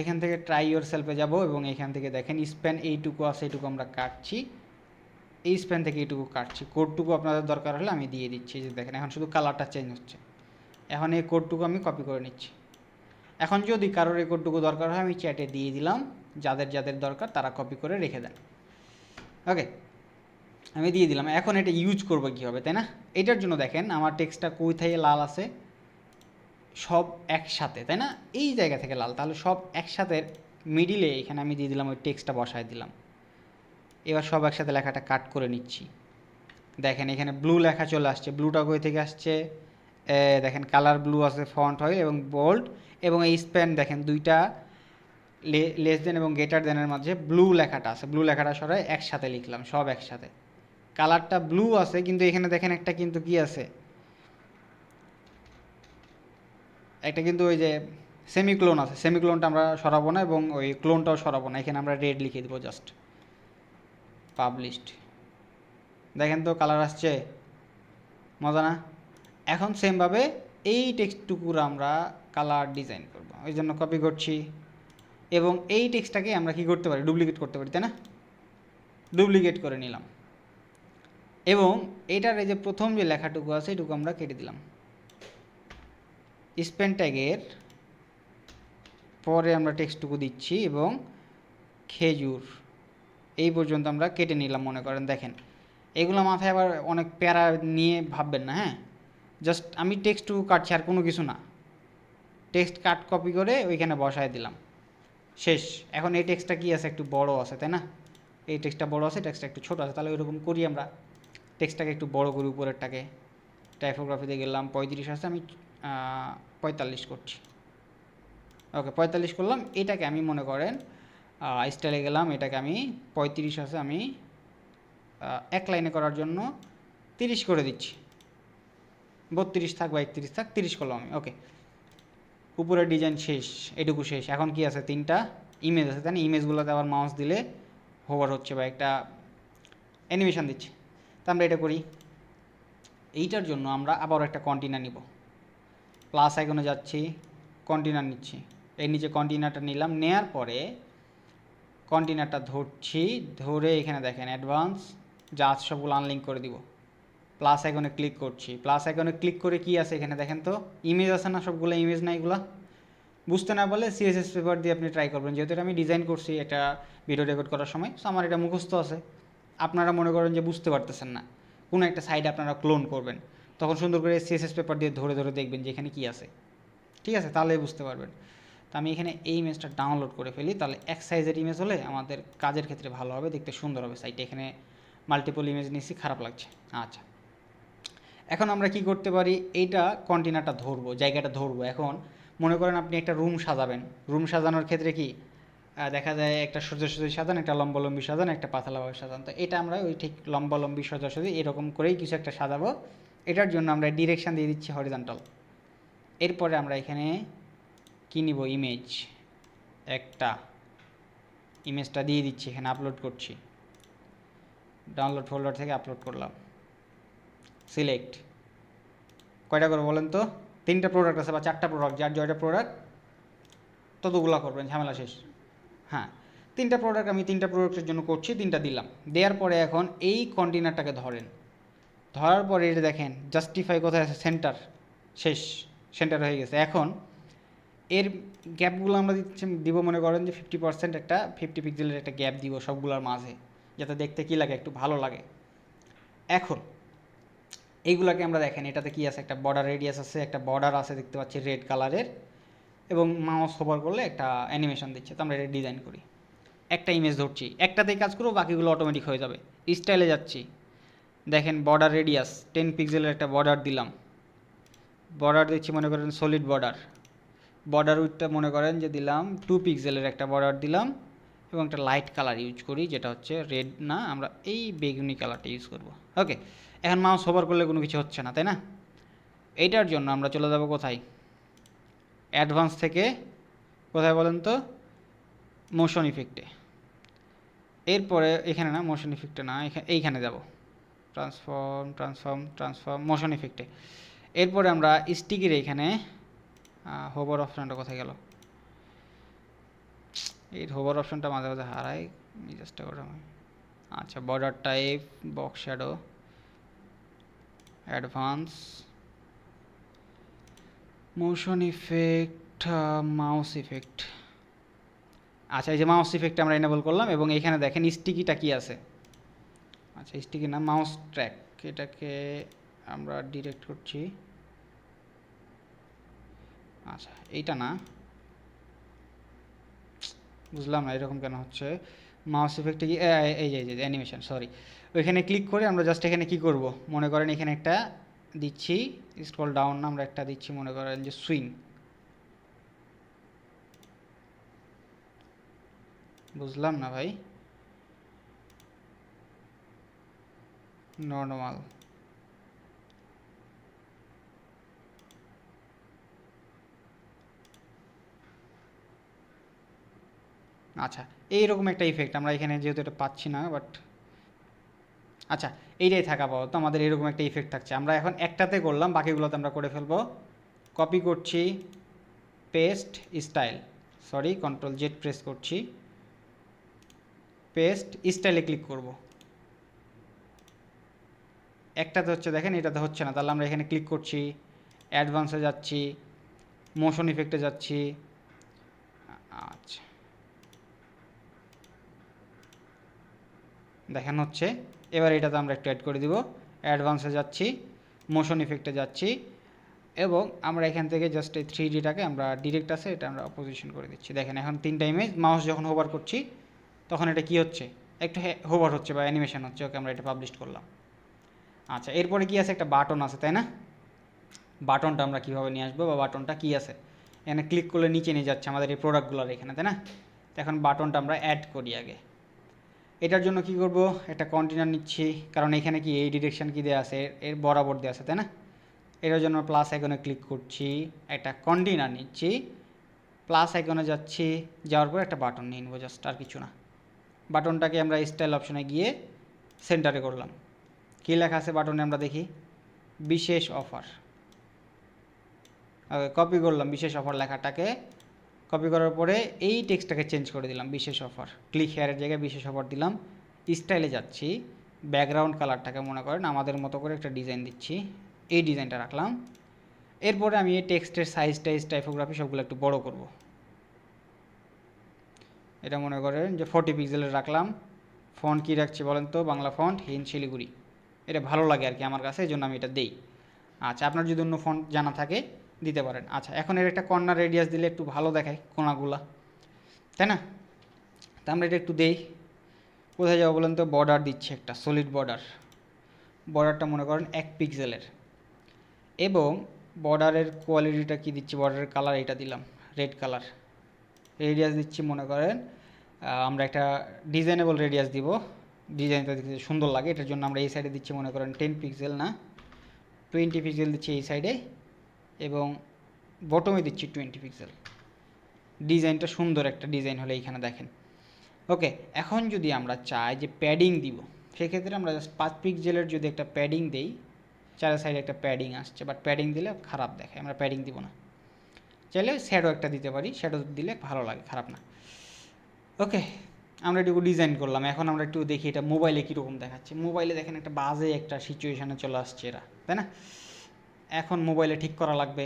এখান থেকে ট্রাই ইয়োর সেলফে যাব এবং এখান থেকে দেখেন স্প্যান এইটুকু আছে, এইটুকু আমরা কাটছি, এই স্প্যান থেকে এইটুকু কাটছি। কোডটুকু আপনাদের দরকার হলে আমি দিয়ে দিচ্ছি। যে দেখেন এখন শুধু কালারটা চেঞ্জ হচ্ছে। এখন এই কোডটুকু আমি কপি করে নিচ্ছি। এখন যদি কারোর এই কোডটুকু দরকার হয় আমি চ্যাটে দিয়ে দিলাম, যাদের যাদের দরকার তারা কপি করে রেখে দেন। ওকে, আমি দিয়ে দিলাম। এখন এটা ইউজ করবো কীভাবে, তাই না? এটার জন্য দেখেন আমার টেক্সটটা কোথায় লাল আছে, সব একসাথে, তাই না? এই জায়গা থেকে লাল, তাহলে সব একসাথে মিডিলে এখানে আমি দিয়ে দিলাম, ওই টেক্সটটা বসায় দিলাম। এবার সব একসাথে লেখাটা কাট করে নিচ্ছি। দেখেন এখানে ব্লু লেখা চলে আসছে, ব্লুটা কই থেকে আসছে, দেখেন কালার ব্লু আছে, ফন্ট হয় এবং বোল্ড, এবং এই স্প্যান দেখেন দুইটা লেস দেন এবং গ্রেটার দেনের মাঝে ব্লু লেখাটা আছে, ব্লু লেখাটা সরাই একসাথে লিখলাম, সব একসাথে। কালারটা ব্লু আছে, কিন্তু এখানে দেখেন একটা কিন্তু কি আছে, একটা কিন্তু ওই যে সেমিক্লোন আছে, সেমিক্লোনটা আমরা সরাবো না এবং ওই ক্লোনটাও সরাবো না, এখানে আমরা রেড লিখে দেবো জাস্ট। পাবলিশড, দেখেন তো কালার আসছে, মজা না? এখন সেমভাবে এই টেক্সটটুকুর আমরা কালার ডিজাইন করব, ওই জন্য কপি করছি এবং এই টেক্সটটাকে আমরা কি করতে পারি, ডুপ্লিকেট করতে পারি, তাই না? ডুপ্লিকেট করে নিলাম এবং এটার এই যে প্রথম যে লেখাটুকু আছে এটুকু আমরা কেটে দিলাম। স্পেন ট্যাগের পরে আমরা টেক্সটটুকু দিচ্ছি এবং খেজুর এই পর্যন্ত আমরা কেটে নিলাম। মনে করেন দেখেন এগুলো মাথায় আবার অনেক প্যারা নিয়ে ভাববেন না, হ্যাঁ, জাস্ট আমি টেক্সটটুকু কাটছি আর কোনো কিছু না, টেক্সট কাট কপি করে ওইখানে বসায় দিলাম, শেষ। এখন এই টেক্সটটা কি আছে, একটু বড় আছে, তাই না? এই টেক্সটটা বড় আছে, টেক্সটটা একটু ছোটো আছে, তাহলে ওইরকম করি আমরা, টেক্সটটাকে একটু বড় করি, উপরেরটাকে টাইপোগ্রাফিতে গেলাম 35 আছে, আমি 45 করছি। ওকে, 45 করলাম। এটাকে আমি মনে করেন স্টাইলে গেলাম, এটাকে আমি 35 আছে, আমি এক লাইনে করার জন্য 30 করে দিচ্ছি, 32 থাক বা 31 থাক, 30 করলাম আমি। ওকে, উপরের ডিজাইন শেষ, এটুকু শেষ। এখন কি আছে, তিনটা ইমেজ আছে, তাই না? ইমেজগুলোতে আবার মাউস দিলে হোভার হচ্ছে বা একটা অ্যানিমেশন দিচ্ছে। তো আমরা এটা করি। এইটার জন্য আমরা আবার একটা কন্টেনার নিব, প্লাস আইকনে যাচ্ছি, কন্টেনার নিচ্ছি, এর নিচে কন্টেনারটা নিলাম, নেয়ার পরে কন্টেনারটা ধরছি, ধরে এখানে দেখেন অ্যাডভান্স যা আছে সবগুলো আনলিঙ্ক করে দিব। প্লাস আইকনে ক্লিক করছি, প্লাস আইকনে ক্লিক করে কি আছে এখানে দেখেন তো, ইমেজ আছে না, সবগুলো ইমেজ না। এগুলো বুঝতে না পারলে CSS পেপার দিয়ে আপনি ট্রাই করবেন, যেহেতু এটা আমি ডিজাইন করছি এটা ভিডিও রেকর্ড করার সময়, সো আমার এটা মুখস্থ আছে। আপনারা মনে করেন যে বুঝতে পারতেছেন না, কোনো একটা সাইড আপনারা ক্লোন করবেন, তখন সুন্দর করে CSS পেপার দিয়ে ধরে ধরে দেখবেন যে এখানে কী আছে, ঠিক আছে? তাহলে বুঝতে পারবেন। তো আমি এখানে এই ইমেজটা ডাউনলোড করে ফেলি, তাহলে এক সাইজের ইমেজ হলে আমাদের কাজের ক্ষেত্রে ভালো হবে, দেখতে সুন্দর হবে সাইটটা। এখানে মাল্টিপল ইমেজ নিচ্ছি, খারাপ লাগছে। আচ্ছা, এখন আমরা কি করতে পারি, এইটা কন্টেনারটা ধরবো, জায়গাটা ধরবো। এখন মনে করেন আপনি একটা রুম সাজাবেন, রুম সাজানোর ক্ষেত্রে কি দেখা যায় একটা সোজাসুজি সাজান, একটা লম্বালম্বি সাজান, একটা পাতলাভাবে সাজান। তো এটা আমরা ওই ঠিক লম্বালম্বি সোজাসুজি এরকম করেই কিছু একটা সাজাবো। এটার জন্য আমরা ডিরেকশান দিয়ে দিচ্ছি হরিজন্টাল। এরপরে আমরা এখানে কী নিব, ইমেজ, একটা ইমেজটা দিয়ে দিচ্ছি, এখানে আপলোড করছি, ডাউনলোড ফোল্ডার থেকে আপলোড করলাম, সিলেক্ট। কয়টা করে বলেন তো, 3টা প্রোডাক্ট আছে বা 4টা প্রোডাক্ট, যার জয়টা প্রোডাক্ট ততগুলো করবেন, ঝামেলা শেষ। হ্যাঁ, 3টা প্রোডাক্ট, আমি 3টা প্রোডাক্টের জন্য করছি, 3টা দিলাম। দেওয়ার পরে এখন এই কন্টেনারটাকে ধরেন, ধরার পরে এটা দেখেন জাস্টিফাই কোথায় আছে, সেন্টার, শেষ, সেন্টার হয়ে গেছে। এখন এর গ্যাপগুলো আমরা দিব, মনে করেন যে 50% একটা 50 পিক্সেলের একটা গ্যাপ দিব সবগুলোর মাঝে, যাতে দেখতে কী লাগে, একটু ভালো লাগে। এখন এইগুলোকে আমরা দেখেন, এটাতে কি আছে, একটা বর্ডার রেডিয়াস আছে, একটা বর্ডার আছে দেখতে পাচ্ছি রেড কালারের, এবং মাউস হোভার করলে একটা অ্যানিমেশন দিচ্ছে। তো আমরা এটা ডিজাইন করি, একটা ইমেজ ধরছি, একটাতেই কাজ করবো, বাকিগুলো অটোমেটিক হয়ে যাবে। স্টাইলে যাচ্ছি, দেখেন বর্ডার রেডিয়াস 10 পিক্সেলের একটা বর্ডার দিলাম, বর্ডার দিচ্ছি মনে করেন সলিড বর্ডার, বর্ডার উইথটা মনে করেন যে দিলাম 2 পিক্সেলের একটা বর্ডার দিলাম, এবং একটা লাইট কালার ইউজ করি, যেটা হচ্ছে রেড না, আমরা এই বেগুনি কালারটা ইউজ করব। ওকে, এখন মাউস হোভার করলে কোনো কিছু হচ্ছে না, তাই না? এইটার জন্য আমরা চলে যাব কোথায়, অ্যাডভান্স থেকে কোথায় বলেন তো, মোশন ইফেক্টে। এরপরে এখানে না, মোশন ইফেক্টে না, এইখানে যাব, ট্রান্সফর্ম ট্রান্সফর্ম ট্রান্সফর্ম, মোশন ইফেক্টে। এরপরে আমরা স্টিকের এইখানে হোভার অপশানটা কোথায় গেল, এই হোভার অপশানটা মাঝে মাঝে হারাই, চেষ্টা করলাম। আচ্ছা, border type, box shadow, advance, motion effect, mouse effect. আচ্ছা, এই যে মাউস ইফেক্ট আমরা এনেবল করলাম, এবং এখানে দেখেন স্টিকিটা কি আছে। আচ্ছা, স্টিকি না, মাউস ট্র্যাক, এটাকে আমরা ডিরেক্ট করছি। আচ্ছা, এইটা না, বুঝলাম না এরকম কেন হচ্ছে। মাউস ইফেক্টে কি, এই যে অ্যানিমেশন, সরি, ওইখানে ক্লিক করে আমরা জাস্ট এখানে কি করব, মনে করেন এখানে একটা দিচ্ছি, স্ক্রল ডাউন না, আমরা একটা দিচ্ছি মনে করেন যে সুইং। বুঝলাম না ভাই, নর্মাল, আচ্ছা এইরকম একটা ইফেক্ট আমরা এখানে যেহেতু এটা পাচ্ছি না, বাট আচ্ছা এইটাই থাকা পাওয়া, তো আমাদের এরকম একটা ইফেক্ট থাকছে। আমরা এখন একটাতে করলাম, বাকিগুলোতে আমরা করে ফেলবো। কপি করছি, paste, style, sorry control Z press করছি, পেস্ট, স্টাইলে ক্লিক করব। একটাতে হচ্ছে দেখেন, এটাতে হচ্ছে না, তাহলে আমরা এখানে ক্লিক করছি, অ্যাডভান্সে যাচ্ছি, মোশন ইফেক্টে যাচ্ছি। আচ্ছা, দেখেন হচ্ছে, এবার এটাতে আমরা একটু অ্যাড করে দিব, অ্যাডভান্সে যাচ্ছি, মোশন ইফেক্টে যাচ্ছি, এবং আমরা এখান থেকে জাস্ট এই 3Dটাকে আমরা ডিরেক্ট আছে এটা আমরা পজিশন করে দিচ্ছি। দেখেন এখন 3টা ইমেজ, মাউস যখন হোভার করছি তখন এটা কি হচ্ছে, একটু হোভার হচ্ছে বা অ্যানিমেশন হচ্ছে। ওকে, আমরা এটা পাবলিশ করলাম। আচ্ছা, এরপরে কি আছে, একটা বাটন আছে তাই না, বাটনটা আমরা কীভাবে নিয়ে আসবো, বা বাটনটা কি আছে, এখানে ক্লিক করলে নিচে নিয়ে যাচ্ছে আমাদের এই প্রোডাক্টগুলোর এখানে, তাই না? এখন বাটনটা আমরা অ্যাড করি আগে। এটার জন্য কি করব, একটা কন্টেনার নিচ্ছি, কারণ এখানে কি এই ডিরেকশন কি দেওয়া আছে, এর বরাবর দেওয়া আছে তাই না? এটার জন্য প্লাস আইকনে ক্লিক করছি, একটা কন্টেনার নিচ্ছি, প্লাস আইকনে যাচ্ছি, যাওয়ার পর একটা বাটন নিয়ে নেবো, জাস্ট আর কিছু না। বাটনটাকে আমরা স্টাইল অপশনে গিয়ে সেন্টারে করলাম। কী লেখা আছে বাটনে আমরা দেখি, বিশেষ অফার। কপি করলাম বিশেষ অফার লেখাটাকে, কপি করার পরে এই টেক্সটটাকে চেঞ্জ করে দিলাম, বিশেষ অফার, ক্লিক হেয়ারের জায়গায় বিশেষ অফার দিলাম। স্টাইলে যাচ্ছি, ব্যাকগ্রাউন্ড কালারটাকে মনে করেন আমাদের মতো করে একটা ডিজাইন দিচ্ছি, এই ডিজাইনটা রাখলাম। এরপরে আমি এই টেক্সটের সাইজ টাইজ টাইপোগ্রাফি সবগুলো একটু বড় করব। এটা মনে করেন যে 40 পিক্সেলের রাখলাম। ফন্ট কী রাখছি বলেন তো, বাংলা ফন্ট, হিন শিলিগুড়ি, এটা ভালো লাগে আর কি আমার কাছে, এই জন্য আমি এটা দেই। আচ্ছা, আপনার যদি অন্য ফন্ট জানা থাকে দিতে পারেন। আচ্ছা, এখন এর একটা কর্নার রেডিয়াস দিলে একটু ভালো দেখায় কোনাগুলা, তাই না? তা আমরা এটা একটু দেই, কোথায় যাবো বলেন তো? বর্ডার দিচ্ছি একটা, সলিড বর্ডার। বর্ডারটা মনে করেন 1 পিক্সেলের, এবং বর্ডারের কোয়ালিটিটা কি দিচ্ছি, বর্ডারের কালার এটা দিলাম রেড কালার। রেডিয়াস দিচ্ছি মনে করেন আমরা একটা ডিজাইনেবল রেডিয়াস দিব, ডিজাইনটা দেখতে সুন্দর লাগে, এটার জন্য আমরা এই সাইডে দিচ্ছি মনে করেন 10 পিক্সেল না 20 পিক্সেল দিচ্ছি এই সাইডে, এবং বটমে দিচ্ছি 20 পিক্সেল। ডিজাইনটা সুন্দর একটা ডিজাইন হলে এইখানে দেখেন। ওকে, এখন যদি আমরা চাই যে প্যাডিং দিব, সেক্ষেত্রে আমরা জাস্ট 5 পিক্সেলের যদি একটা প্যাডিং দেই, চারের সাইডে একটা প্যাডিং আসছে, বাট প্যাডিং দিলে খারাপ দেখায়, আমরা প্যাডিং দিব না। চাইলে শ্যাডো একটা দিতে পারি, শ্যাডো দিলে ভালো লাগে, খারাপ না। ওকে, আমরা এটুকু ডিজাইন করলাম। এখন আমরা একটু দেখি এটা মোবাইলে কীরকম দেখাচ্ছে। মোবাইলে দেখেন একটা বাজে একটা সিচুয়েশানে চলে আসছে এরা, তাই না? এখন মোবাইলে ঠিক করা লাগবে।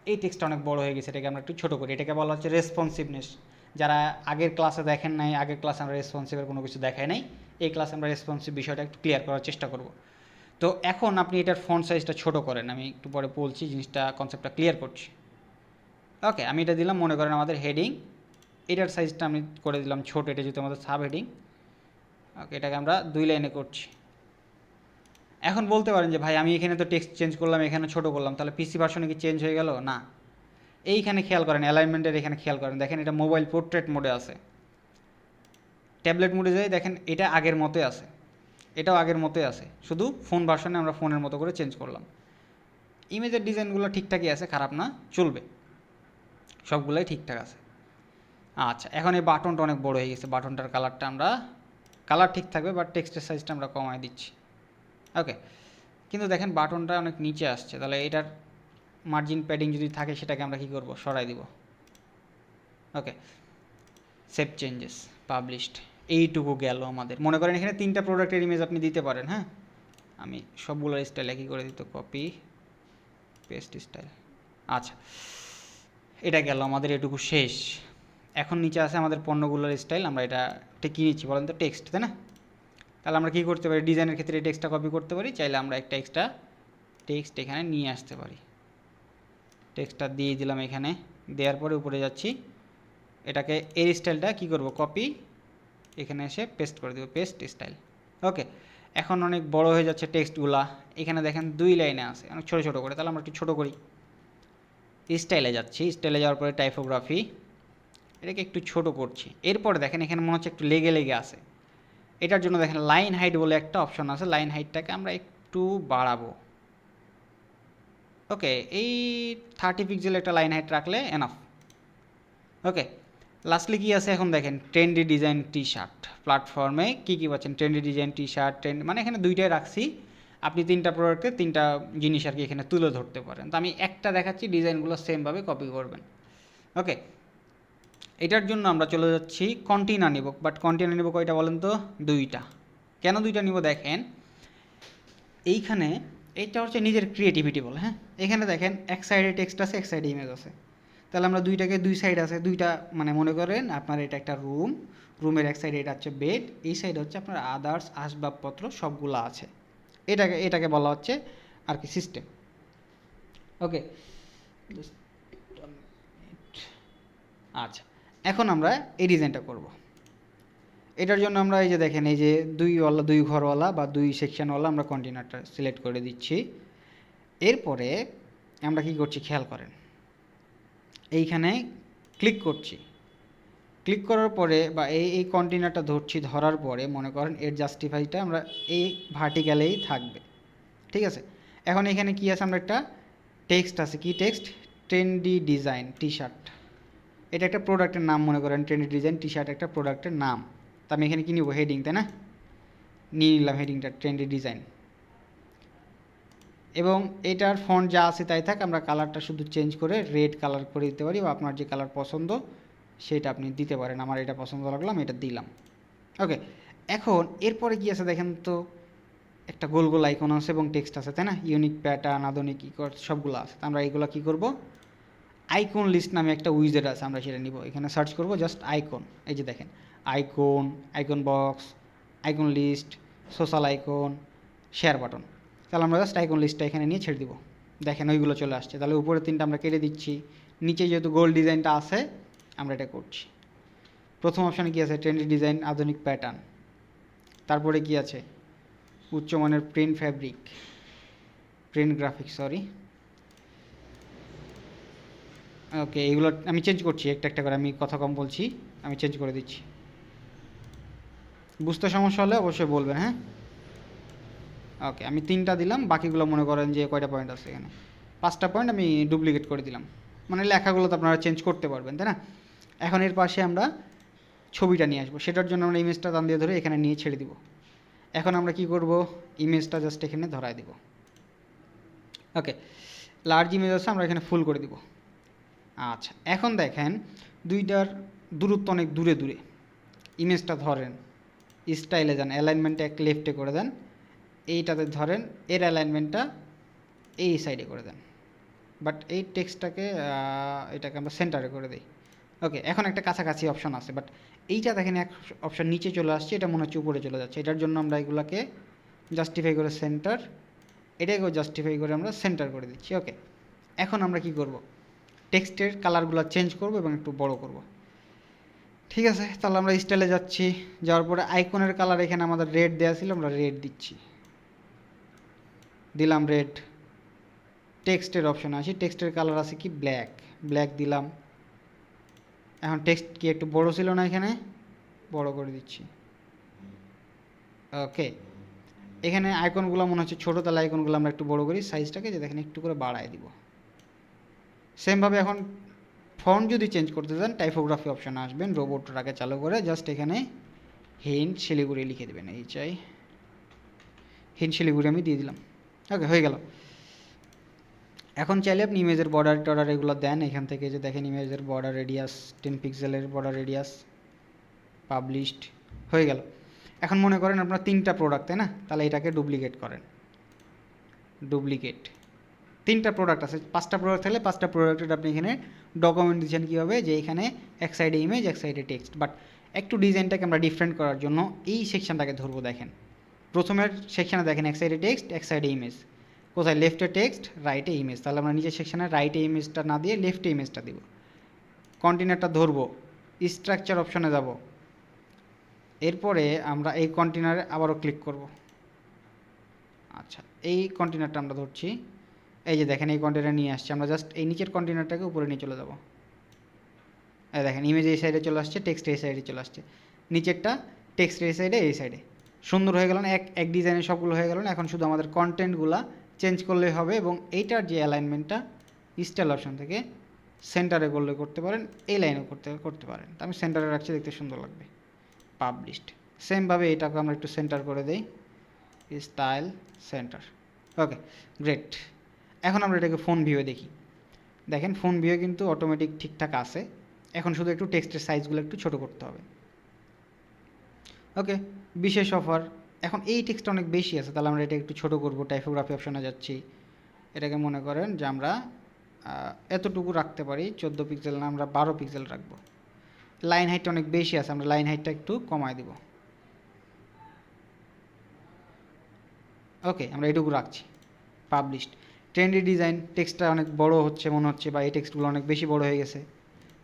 এই টেক্সটটা অনেক বড় হয়ে গেছে, এটাকে আমরা একটু ছোটো করি। এটাকে বলা হচ্ছে রেসপন্সিভনেস। যারা আগের ক্লাসে দেখেন নাই, আগের ক্লাসে আমরা রেসপন্সিভের কোনো কিছু দেখাই নাই, এই ক্লাসে আমরা রেসপন্সিভ বিষয়টা একটু ক্লিয়ার করার চেষ্টা করব। তো এখন আপনি এটার ফন্ট সাইজটা ছোটো করেন, আমি একটু পরে বলছি, জিনিসটা কনসেপ্টটা ক্লিয়ার করছি। ওকে, আমি এটা দিলাম মনে করেন আমাদের হেডিং, এটার সাইজটা আমি করে দিলাম ছোটো, এটা যেহেতু আমাদের সাব হেডিং। ওকে, এটাকে আমরা 2 লাইনে করছি। এখন বলতে পারেন যে ভাই আমি এখানে তো টেক্সট চেঞ্জ করলাম, এখানে ছোটো করলাম, তাহলে পিসি ভার্সনে কি চেঞ্জ হয়ে গেল? না, এইখানে খেয়াল করেন, অ্যালাইনমেন্টের এখানে খেয়াল করেন, দেখেন এটা মোবাইল পোর্ট্রেট মোডে আছে। ট্যাবলেট মোডে যাই, দেখেন এটা আগের মতোই আছে, এটাও আগের মতোই আছে, শুধু ফোন ভার্সনে আমরা ফোনের মতো করে চেঞ্জ করলাম। ইমেজের ডিজাইনগুলো ঠিকঠাকই আছে, খারাপ না, চলবে, সবগুলোই ঠিকঠাক আছে। আচ্ছা, এখন এই বাটনটা অনেক বড় হয়ে গেছে, বাটনটার কালারটা আমরা, কালার ঠিক থাকবে বাট টেক্সটের সাইজটা আমরা কমায় দিচ্ছি। ওকে, কিন্তু দেখেন বাটনটা অনেক নিচে আসছে, তাহলে এটার মার্জিন প্যাডিং যদি থাকে সেটাকে আমরা কী করব, সরাই দিব। ওকে, সেভ চেঞ্জেস, পাবলিশড, এইটুকু গেল আমাদের। মনে করেন এখানে 3টা প্রোডাক্টের ইমেজ আপনি দিতে পারেন। হ্যাঁ, আমি সবগুলোর স্টাইল একই করে দিত, কপি পেস্ট স্টাইল। আচ্ছা, এটা গেল আমাদের, এটুকু শেষ। এখন নিচে আছে আমাদের পণ্যগুলোর স্টাইল, আমরা এটা কী নিচ্ছি বলেন তো? টেক্সট, তাই না? তাহলে আমরা কী করতে পারি, ডিজাইনের ক্ষেত্রে এই টেক্সটটা কপি করতে পারি, চাইলে আমরা একটা এক্সট্রা টেক্সট এখানে নিয়ে আসতে পারি। টেক্সটটা দিয়ে দিলাম এখানে, দেওয়ার পরে উপরে যাচ্ছি, এটাকে এর স্টাইলটা কী করব, কপি, এখানে এসে পেস্ট করে দেবো, পেস্ট স্টাইল। ওকে, এখন অনেক বড় হয়ে যাচ্ছে টেক্সটগুলা, এখানে দেখেন 2 লাইনে আছে, অনেক ছোটো ছোটো করে, তাহলে আমরা একটু ছোটো করি। স্টাইলে যাচ্ছি, স্টাইলে যাওয়ার পরে টাইপোগ্রাফি, এটাকে একটু ছোট করছি। এরপরে দেখেন এখানে মনে হচ্ছে একটু লেগে লেগে আছে, এটার জন্য দেখেন লাইন হাইট বলে একটা অপশন আছে, লাইন হাইটটাকে আমরা একটু বাড়াবো। ওকে, এই 30 পিক্সেল একটা লাইন হাইট রাখলে এনাফ। ওকে, লাস্টলি কী আছে এখন দেখেন, ট্রেন্ডি ডিজাইন টি শার্ট। প্ল্যাটফর্মে কী কী পাচ্ছেন, trendy design T shirt, trend, মানে এখানে 2টাই রাখছি, আপনি 3টা প্রোডাক্টে 3টা জিনিস আর কি এখানে তুলে ধরতে পারেন। তো আমি একটা দেখাচ্ছি, ডিজাইনগুলো সেমভাবে কপি করবেন। ওকে, এটার জন্য আমরা চলে যাচ্ছি কন্টেইনার নিব, বাট কন্টেইনার নিব কয়টা বলেন তো? 2টা। কেন 2টা নিব দেখেন, এইখানে এইটা হচ্ছে নিজের ক্রিয়েটিভিটি বলে। হ্যাঁ, এখানে দেখেন এক সাইডে টেক্সট আছে, এক সাইডে ইমেজ আছে, তাহলে আমরা 2টাকে 2 সাইড আছে, 2টা, মানে মনে করেন আপনার এটা একটা রুম, রুমের এক সাইডে এটা হচ্ছে বেড, এই সাইডে হচ্ছে আপনার আদার্স আসবাবপত্র সবগুলো আছে, এটাকে বলা হচ্ছে আর কি সিস্টেম। ওকে, আচ্ছা, এখন আমরা এই ডিজাইনটা করব। এটার জন্য আমরা এই যে দেখেন, এই যে 2 ঘরওয়ালা বা 2 সেকশনওয়ালা আমরা কন্টেনারটা সিলেক্ট করে দিচ্ছি। এরপরে আমরা কি করছি খেয়াল করেন, এইখানে ক্লিক করছি, ক্লিক করার পরে বা এই কন্টেনারটা ধরছি, ধরার পরে মনে করেন এর জাস্টিফাইটা আমরা এই ভার্টিক্যালেই থাকবে, ঠিক আছে? এখন এখানে কি আছে, আমরা একটা টেক্সট আছে, কি text? Trendy design T shirt, এটা একটা প্রোডাক্টের নাম, মনে করেন ট্রেন্ডি ডিজাইন টি শার্ট একটা প্রোডাক্টের নাম। তা আমি এখানে কি নিব, হেডিং, তাই না? নিয়ে নিলাম হেডিংটা ট্রেন্ডি ডিজাইন, এবং এটার ফন্ট যা আছে তাই থাক, আমরা কালারটা শুধু চেঞ্জ করে রেড কালার করে দিতে পারি, বা আপনার যে কালার পছন্দ সেটা আপনি দিতে পারেন। আমার এটা পছন্দ লাগলো, আমি এটা দিলাম। ওকে, এখন এরপরে কি আছে দেখেন তো, একটা গোল গোল আইকন আছে এবং টেক্সট আছে, তাই না? ইউনিক প্যাটার্ন, আধুনিক সবগুলো আছে। আমরা এইগুলো কী করব, আইকন লিস্ট নামে একটা উইজেট আছে, আমরা সেটা নিব, এখানে সার্চ করব জাস্ট আইকন। এই যে দেখেন icon, icon box, icon list, social icon, share button. তাহলে আমরা জাস্ট আইকন লিস্টটা এখানে নিয়ে ছেড়ে দিব, দেখেন ওইগুলো চলে আসছে। তাহলে উপরে 3টা আমরা কেটে দিচ্ছি, নিচে যেহেতু গোল ডিজাইনটা আছে আমরা এটা করছি। প্রথম অপশানে কী আছে, ট্রেন্ডি ডিজাইন, আধুনিক প্যাটার্ন, তারপরে কি আছে, উচ্চমানের প্রিন্ট গ্রাফিক্স, সরি। ওকে, এগুলো আমি চেঞ্জ করছি একটা একটা করে, আমি কথা কম বলছি, আমি চেঞ্জ করে দিচ্ছি। বুঝতে সমস্যা হলে অবশ্যই বলবেন, হ্যাঁ। ওকে, আমি 3টা দিলাম, বাকিগুলো মনে করেন যে কয়টা পয়েন্ট আছে এখানে, 5টা পয়েন্ট আমি ডুপ্লিকেট করে দিলাম। মানে লেখাগুলো তো আপনারা চেঞ্জ করতে পারবেন, তাই না? এখন এর পাশে আমরা ছবিটা নিয়ে আসবো, সেটার জন্য আমরা ইমেজটা টান দিয়ে ধরে এখানে নিয়ে ছেড়ে দিব। এখন আমরা কি করব, ইমেজটা জাস্ট এখানে ধরায় দিব। ওকে, লার্জ ইমেজ আছে, আমরা এখানে ফুল করে দিব। আচ্ছা, এখন দেখেন দুইটার দূরত্ব অনেক দূরে দূরে। ইমেজটা ধরেন, স্টাইলে যান, অ্যালাইনমেন্টটা এক লেফটে করে দেন, এইটাতে ধরেন এর অ্যালাইনমেন্টটা এই সাইডে করে দেন, বাট এই টেক্সটটাকে এটাকে আমরা সেন্টারে করে দিই। ওকে, এখন একটা কাছাকাছি অপশন আছে, বাট এইটা দেখেন এক অপশন নিচে চলে আসছে, এটা মনে হচ্ছে উপরে চলে যাচ্ছে। এটার জন্য আমরা এগুলোকে জাস্টিফাই করে সেন্টার, এটাকেও জাস্টিফাই করে আমরা সেন্টার করে দিচ্ছি। ওকে, এখন আমরা কি করব, টেক্সটের কালারগুলো চেঞ্জ করব এবং একটু বড় করব। ঠিক আছে, তাহলে আমরা স্টাইলে যাচ্ছি, যাওয়ার পরে আইকনের কালার এখানে আমাদের রেড দেওয়া ছিল, আমরা রেড দিচ্ছি, দিলাম রেড। টেক্সটের অপশনে আসি, টেক্সটের কালার আছে কি ব্ল্যাক দিলাম। এখন টেক্সট কি একটু বড় ছিল না, এখানে বড় করে দিচ্ছি। ওকে, এখানে আইকনগুলো মনে হচ্ছে ছোটো, তাহলে আইকনগুলো আমরা একটু বড় করি সাইজটাকে, যে দেখেন একটু করে বাড়ায় দিব। সেমভাবে এখন ফন্ট যদি চেঞ্জ করতে চান, টাইপোগ্রাফি অপশানে আসবেন, রোবটটাকে চালু করে জাস্ট এখানে হিন্ট শিলিগুড়ি লিখে দেবেন, হিন্ট শিলিগুড়ি আমি দিয়ে দিলাম। ওকে, হয়ে গেল। এখন চাইলে আপনি ইমেজের বর্ডার এগুলো দেন, এখান থেকে যে দেখেন ইমেজের বর্ডার রেডিয়াস 10 পিক্সেলের বর্ডার রেডিয়াস, পাবলিশড, হয়ে গেল। এখন মনে করেন আপনার 3টা প্রোডাক্ট, তাই না? তাহলে এটাকে ডুপ্লিকেট করেন, ডুপ্লিকেট। 3টা প্রোডাক্ট আছে, 5টা প্রোডাক্ট থাকলে 5টা প্রোডাক্টের আপনি এখানে ডকুমেন্ট দিচ্ছেন কীভাবে, যে এখানে এক সাইডে ইমেজ এক সাইডে টেক্সট, বাট একটু ডিজাইনটাকে আমরা ডিফারেন্ট করার জন্য এই সেকশনটাকে ধরবো। দেখেন প্রথমের সেকশানে দেখেন এক সাইডে টেক্সট এক সাইডে ইমেজ, কোথায় লেফটে টেক্সট রাইটে ইমেজ, তাহলে আমরা নিচের সেকশানে রাইটে ইমেজটা না দিয়ে লেফটে ইমেজটা দিব। কন্টেনারটা ধরবো, স্ট্রাকচার অপশনে যাব, এরপরে আমরা এই কন্টেনারে আবারও ক্লিক করব। আচ্ছা, এই কন্টেনারটা আমরা ধরছি, এই যে দেখেন এই কন্টেনার নিয়ে আসছে, আমরা জাস্ট এই নিচের কন্টেনারটাকে উপরে নিয়ে চলে যাব। এই দেখেন ইমেজ এই সাইডে চলে আসছে, টেক্সট এই সাইডে চলে আসছে, নিচেরটা টেক্সট এই সাইডে এই সাইডে, সুন্দর হয়ে গেল না? এক ডিজাইনে সবগুলো হয়ে গেল না? এখন শুধু আমাদের কন্টেন্টগুলো চেঞ্জ করলেই হবে, এবং এইটার যে অ্যালাইনমেন্টটা স্টাইল অপশন থেকে সেন্টারে করলে করতে পারেন, এই লাইনেও করতে পারেন। তো আমি সেন্টারে রাখছি, দেখতে সুন্দর লাগবে। পাবলিশড। সেমভাবে এটাকে আমরা একটু সেন্টার করে দেই, স্টাইল সেন্টার। ওকে, গ্রেট। এখন আমরা এটাকে ফোন ভিউয়ে দেখি। দেখেন ফোন ভিউয়ে কিন্তু অটোমেটিক ঠিকঠাক আছে, এখন শুধু একটু টেক্সটের সাইজগুলো একটু ছোটো করতে হবে। ওকে, বিশেষ অফার, এখন এই টেক্সটটা অনেক বেশি আছে, তাহলে আমরা এটা একটু ছোটো করবো, টাইপোগ্রাফি অপশনে যাচ্ছি, এটাকে মনে করেন যে আমরা এতটুকু রাখতে পারি, 14 পিক্সেল না, আমরা 12 পিক্সেল রাখবো। লাইন হাইটটা অনেক বেশি আছে, আমরা লাইন হাইটটা একটু কমায় দিব। ওকে, আমরা এটুকু রাখছি, পাবলিশড। ট্রেন্ডি ডিজাইন, টেক্সটটা অনেক বড় হচ্ছে মনে হচ্ছে, বা এই টেক্সটগুলো অনেক বেশি বড় হয়ে গেছে।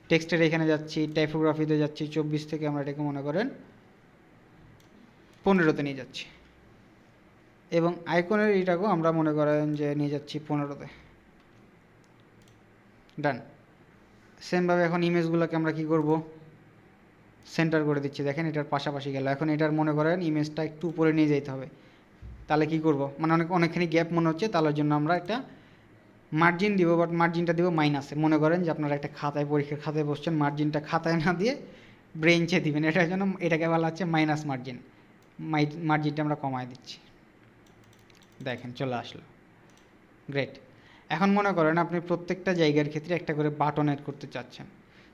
টেক্সটের এখানে যাচ্ছি, টাইপোগ্রাফিতে যাচ্ছি, 24 থেকে আমরা এটাকে মনে করেন 15তে নিয়ে যাচ্ছি, এবং আইকনের এইটাকেও আমরা মনে করেন যে নিয়ে যাচ্ছি 15তে। ডান। সেমভাবে এখন ইমেজগুলোকে আমরা কি করব, সেন্টার করে দিচ্ছি, দেখেন এটার পাশাপাশি গেল। এখন এটার মনে করেন ইমেজটা একটু উপরে নিয়ে যেতে হবে, তাহলে কি করব, মানে অনেকখানি গ্যাপ মনে হচ্ছে, তার জন্য আমরা একটা মার্জিন দিব, বাট মার্জিনটা দিব মাইনাসে। মনে করেন যে আপনারা একটা খাতায়, পরীক্ষার খাতায় বসছেন, মার্জিনটা খাতায় না দিয়ে ব্রেঞ্চে দিবেন, এটার জন্য এটাকে বলা হচ্ছে মাইনাস মার্জিন। মার্জিনটা আমরা কমায় দিচ্ছি, দেখেন চলে আসলো, গ্রেট। এখন মনে করেন আপনি প্রত্যেকটা জায়গার ক্ষেত্রে একটা করে বাটন অ্যাড করতে চাচ্ছেন।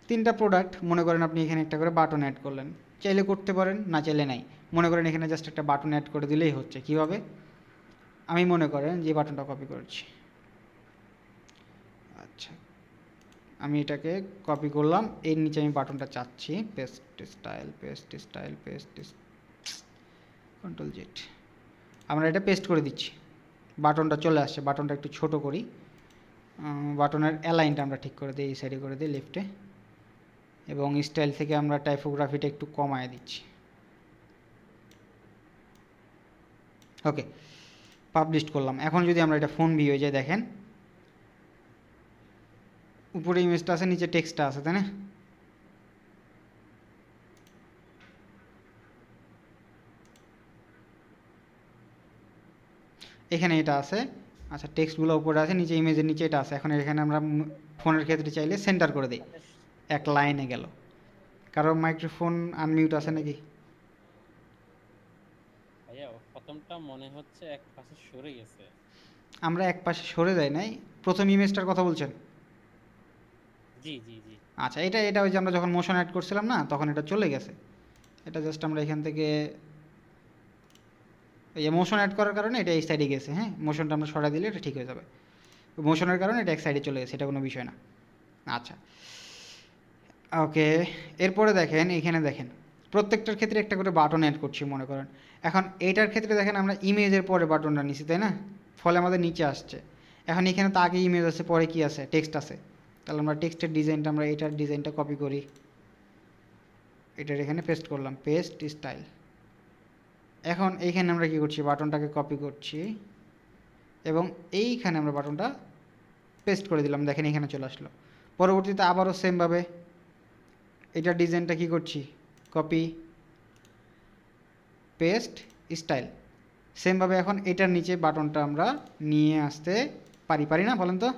3টা প্রোডাক্ট, মনে করেন আপনি এখানে একটা করে বাটন অ্যাড করলেন, চাইলে করতে পারেন, না চাইলে নাই। মনে করেন এখানে জাস্ট একটা বাটন অ্যাড করে দিলেই হচ্ছে। কীভাবে, আমি মনে করেন যে বাটনটা কপি করছি, আচ্ছা আমি এটাকে কপি করলাম, এর নিচে আমি বাটনটা চাচ্ছি, পেস্ট স্টাইল, কন্ট্রোল জেড, আমরা এটা পেস্ট করে দিচ্ছি, বাটনটা চলে আসছে। বাটনটা একটু ছোট করি, বাটনের অ্যালাইনটা আমরা ঠিক করে দিই, এই সাইডে করে দিই লেফটে, এবং স্টাইল থেকে আমরা টাইপোগ্রাফিটা একটু কমায় দিচ্ছি। ওকে, পাবলিশ করলাম। এখন যদি আমরা এটা ফোন ভিউ যাই, দেখেন উপরে ইমেজটা আছে, নিচে টেক্সটটা আছে, তাই না? এখানে এটা আছে। আচ্ছা, টেক্সটগুলো উপরে আছে, নিচে ইমেজের নিচে এটা আছে। এখন এখানে আমরা ফোনের ক্ষেত্রে চাইলে সেন্টার করে দিই, আচ্ছা, এক লাইনে গেল। কারো মাইক্রোফোন আনমিউট আছে নাকি? ভাইয়া প্রথমটা মনে হচ্ছে এক পাশে সরে গেছে। আমরা এক পাশে সরে যাই নাই, প্রথম ইমেজটার কথা বলছেন? জি জি জি। আচ্ছা, এটা এটা ওই যে আমরা যখন মোশন অ্যাড করছিলাম না, তখন এটা চলে গেছে। এটা জাস্ট আমরা এখান থেকে এই যে মোশন অ্যাড করার কারণে এটা এই সাইডে গেছে। হ্যাঁ, মোশনটা আমরা সরাই দিলে এটা ঠিক হয়ে যাবে। মোশনের কারণে এটা এক সাইডে চলে গেছে, এটা কোনো বিষয় না। আচ্ছা, ওকে। এরপরে দেখেন, এখানে দেখেন প্রত্যেকটার ক্ষেত্রে একটা করে বাটন অ্যাড করছি মনে করেন। এখন এইটার ক্ষেত্রে দেখেন আমরা ইমেজের পরে বাটনটা নিছি, তাই না? ফলে আমাদের নিচে আসছে। এখন এখানে তো আগে ইমেজ আছে, পরে কি আছে? টেক্সট আছে। তাহলে আমরা টেক্সটের ডিজাইনটা, আমরা এটার ডিজাইনটা কপি করি, এটার এখানে পেস্ট করলাম, পেস্ট স্টাইল। এখন এইখানে আমরা কি করছি? বাটনটাকে কপি করছি এবং এইখানে আমরা বাটনটা পেস্ট করে দিলাম, দেখেন এখানে চলে আসলো। পরবর্তীতে আবারও সেমভাবে এটার ডিজাইনটা কি করছি? Copy, paste, style. সেমভাবে এখন এটার নিচে বাটনটা আমরা নিয়ে আসতে পারি, পারি না বলেন তো?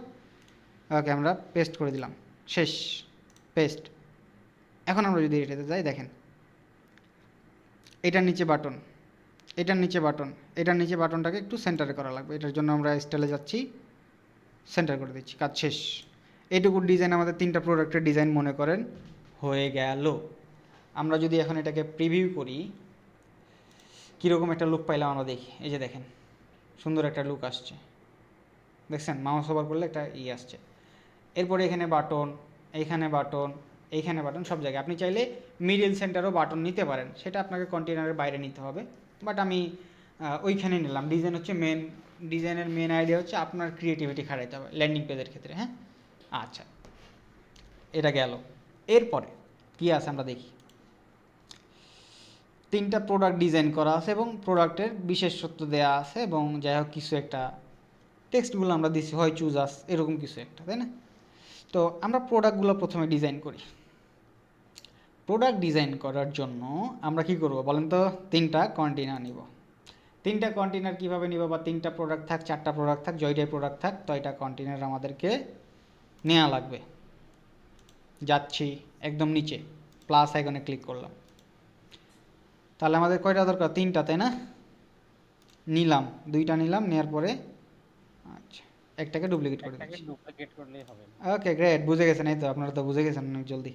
ওকে, আমরা পেস্ট করে দিলাম, শেষ, পেস্ট। এখন আমরা যদি এটাতে যাই, দেখেন এটার নিচে বাটন, এটার নিচে বাটন, এটার নিচে বাটনটাকে একটু সেন্টারে করা লাগবে। এটার জন্য আমরা স্টাইলে যাচ্ছি, সেন্টার করে দিচ্ছি, কাজ শেষ। এইটুকু ডিজাইন আমাদের 3টা প্রোডাক্টের ডিজাইন মনে করেন হয়ে গেল। আমরা যদি এখন এটাকে প্রিভিউ করি, কীরকম একটা লুক পাইলাম আমরা দেখি। এই যে দেখেন, সুন্দর একটা লুক আসছে, দেখছেন? মাউস ওভার করলে একটা আসছে। এরপরে এখানে বাটন, এইখানে বাটন, এইখানে বাটন, সব জায়গায়। আপনি চাইলে মিডল সেন্টারও বাটন নিতে পারেন, সেটা আপনাকে কন্টেনারের বাইরে নিতে হবে। বাট আমি ওইখানে নিলাম। ডিজাইন হচ্ছে মেন, ডিজাইনের মেন আইডিয়া হচ্ছে আপনার ক্রিয়েটিভিটি খাটাইতে হবে ল্যান্ডিং পেজের ক্ষেত্রে। হ্যাঁ, আচ্ছা, এটা গেল। এরপরে কী আছে আমরা দেখি। 3টা প্রোডাক্ট ডিজাইন করা আছে এবং প্রোডাক্টের বিশেষত্ব দেওয়া আছে এবং যাই হোক কিছু একটা টেক্সটগুলো আমরা দিছি, হয় চুজ আস, এরকম কিছু একটা, তাই না? তো আমরা প্রোডাক্টগুলো প্রথমে ডিজাইন করি। প্রোডাক্ট ডিজাইন করার জন্য আমরা কি করব বলেন তো? 3টা কন্টেনার নিব। 3টা কন্টেনার কীভাবে নিব? বা 3টা প্রোডাক্ট থাক, 4টা প্রোডাক্ট থাক, জয়টাই প্রোডাক্ট থাক, তয়টা কন্টেনার আমাদেরকে নেওয়া লাগবে। যাচ্ছি একদম নিচে, প্লাস আইকনে ক্লিক করলাম। তাহলে আমাদের কয়টা দরকার? 3টা, তাই না? নিলাম, 2টা নিলাম, নেওয়ার পরে আচ্ছা একটাকে ডুপ্লিকেট করে একটাকে দিচ্ছি। ডুপ্লিকেট করলেই হবে না। ওকে, গ্রেট, বুঝে গেছেন। এই তো, আপনারা তো বুঝে গেছেন অনেক জলদি।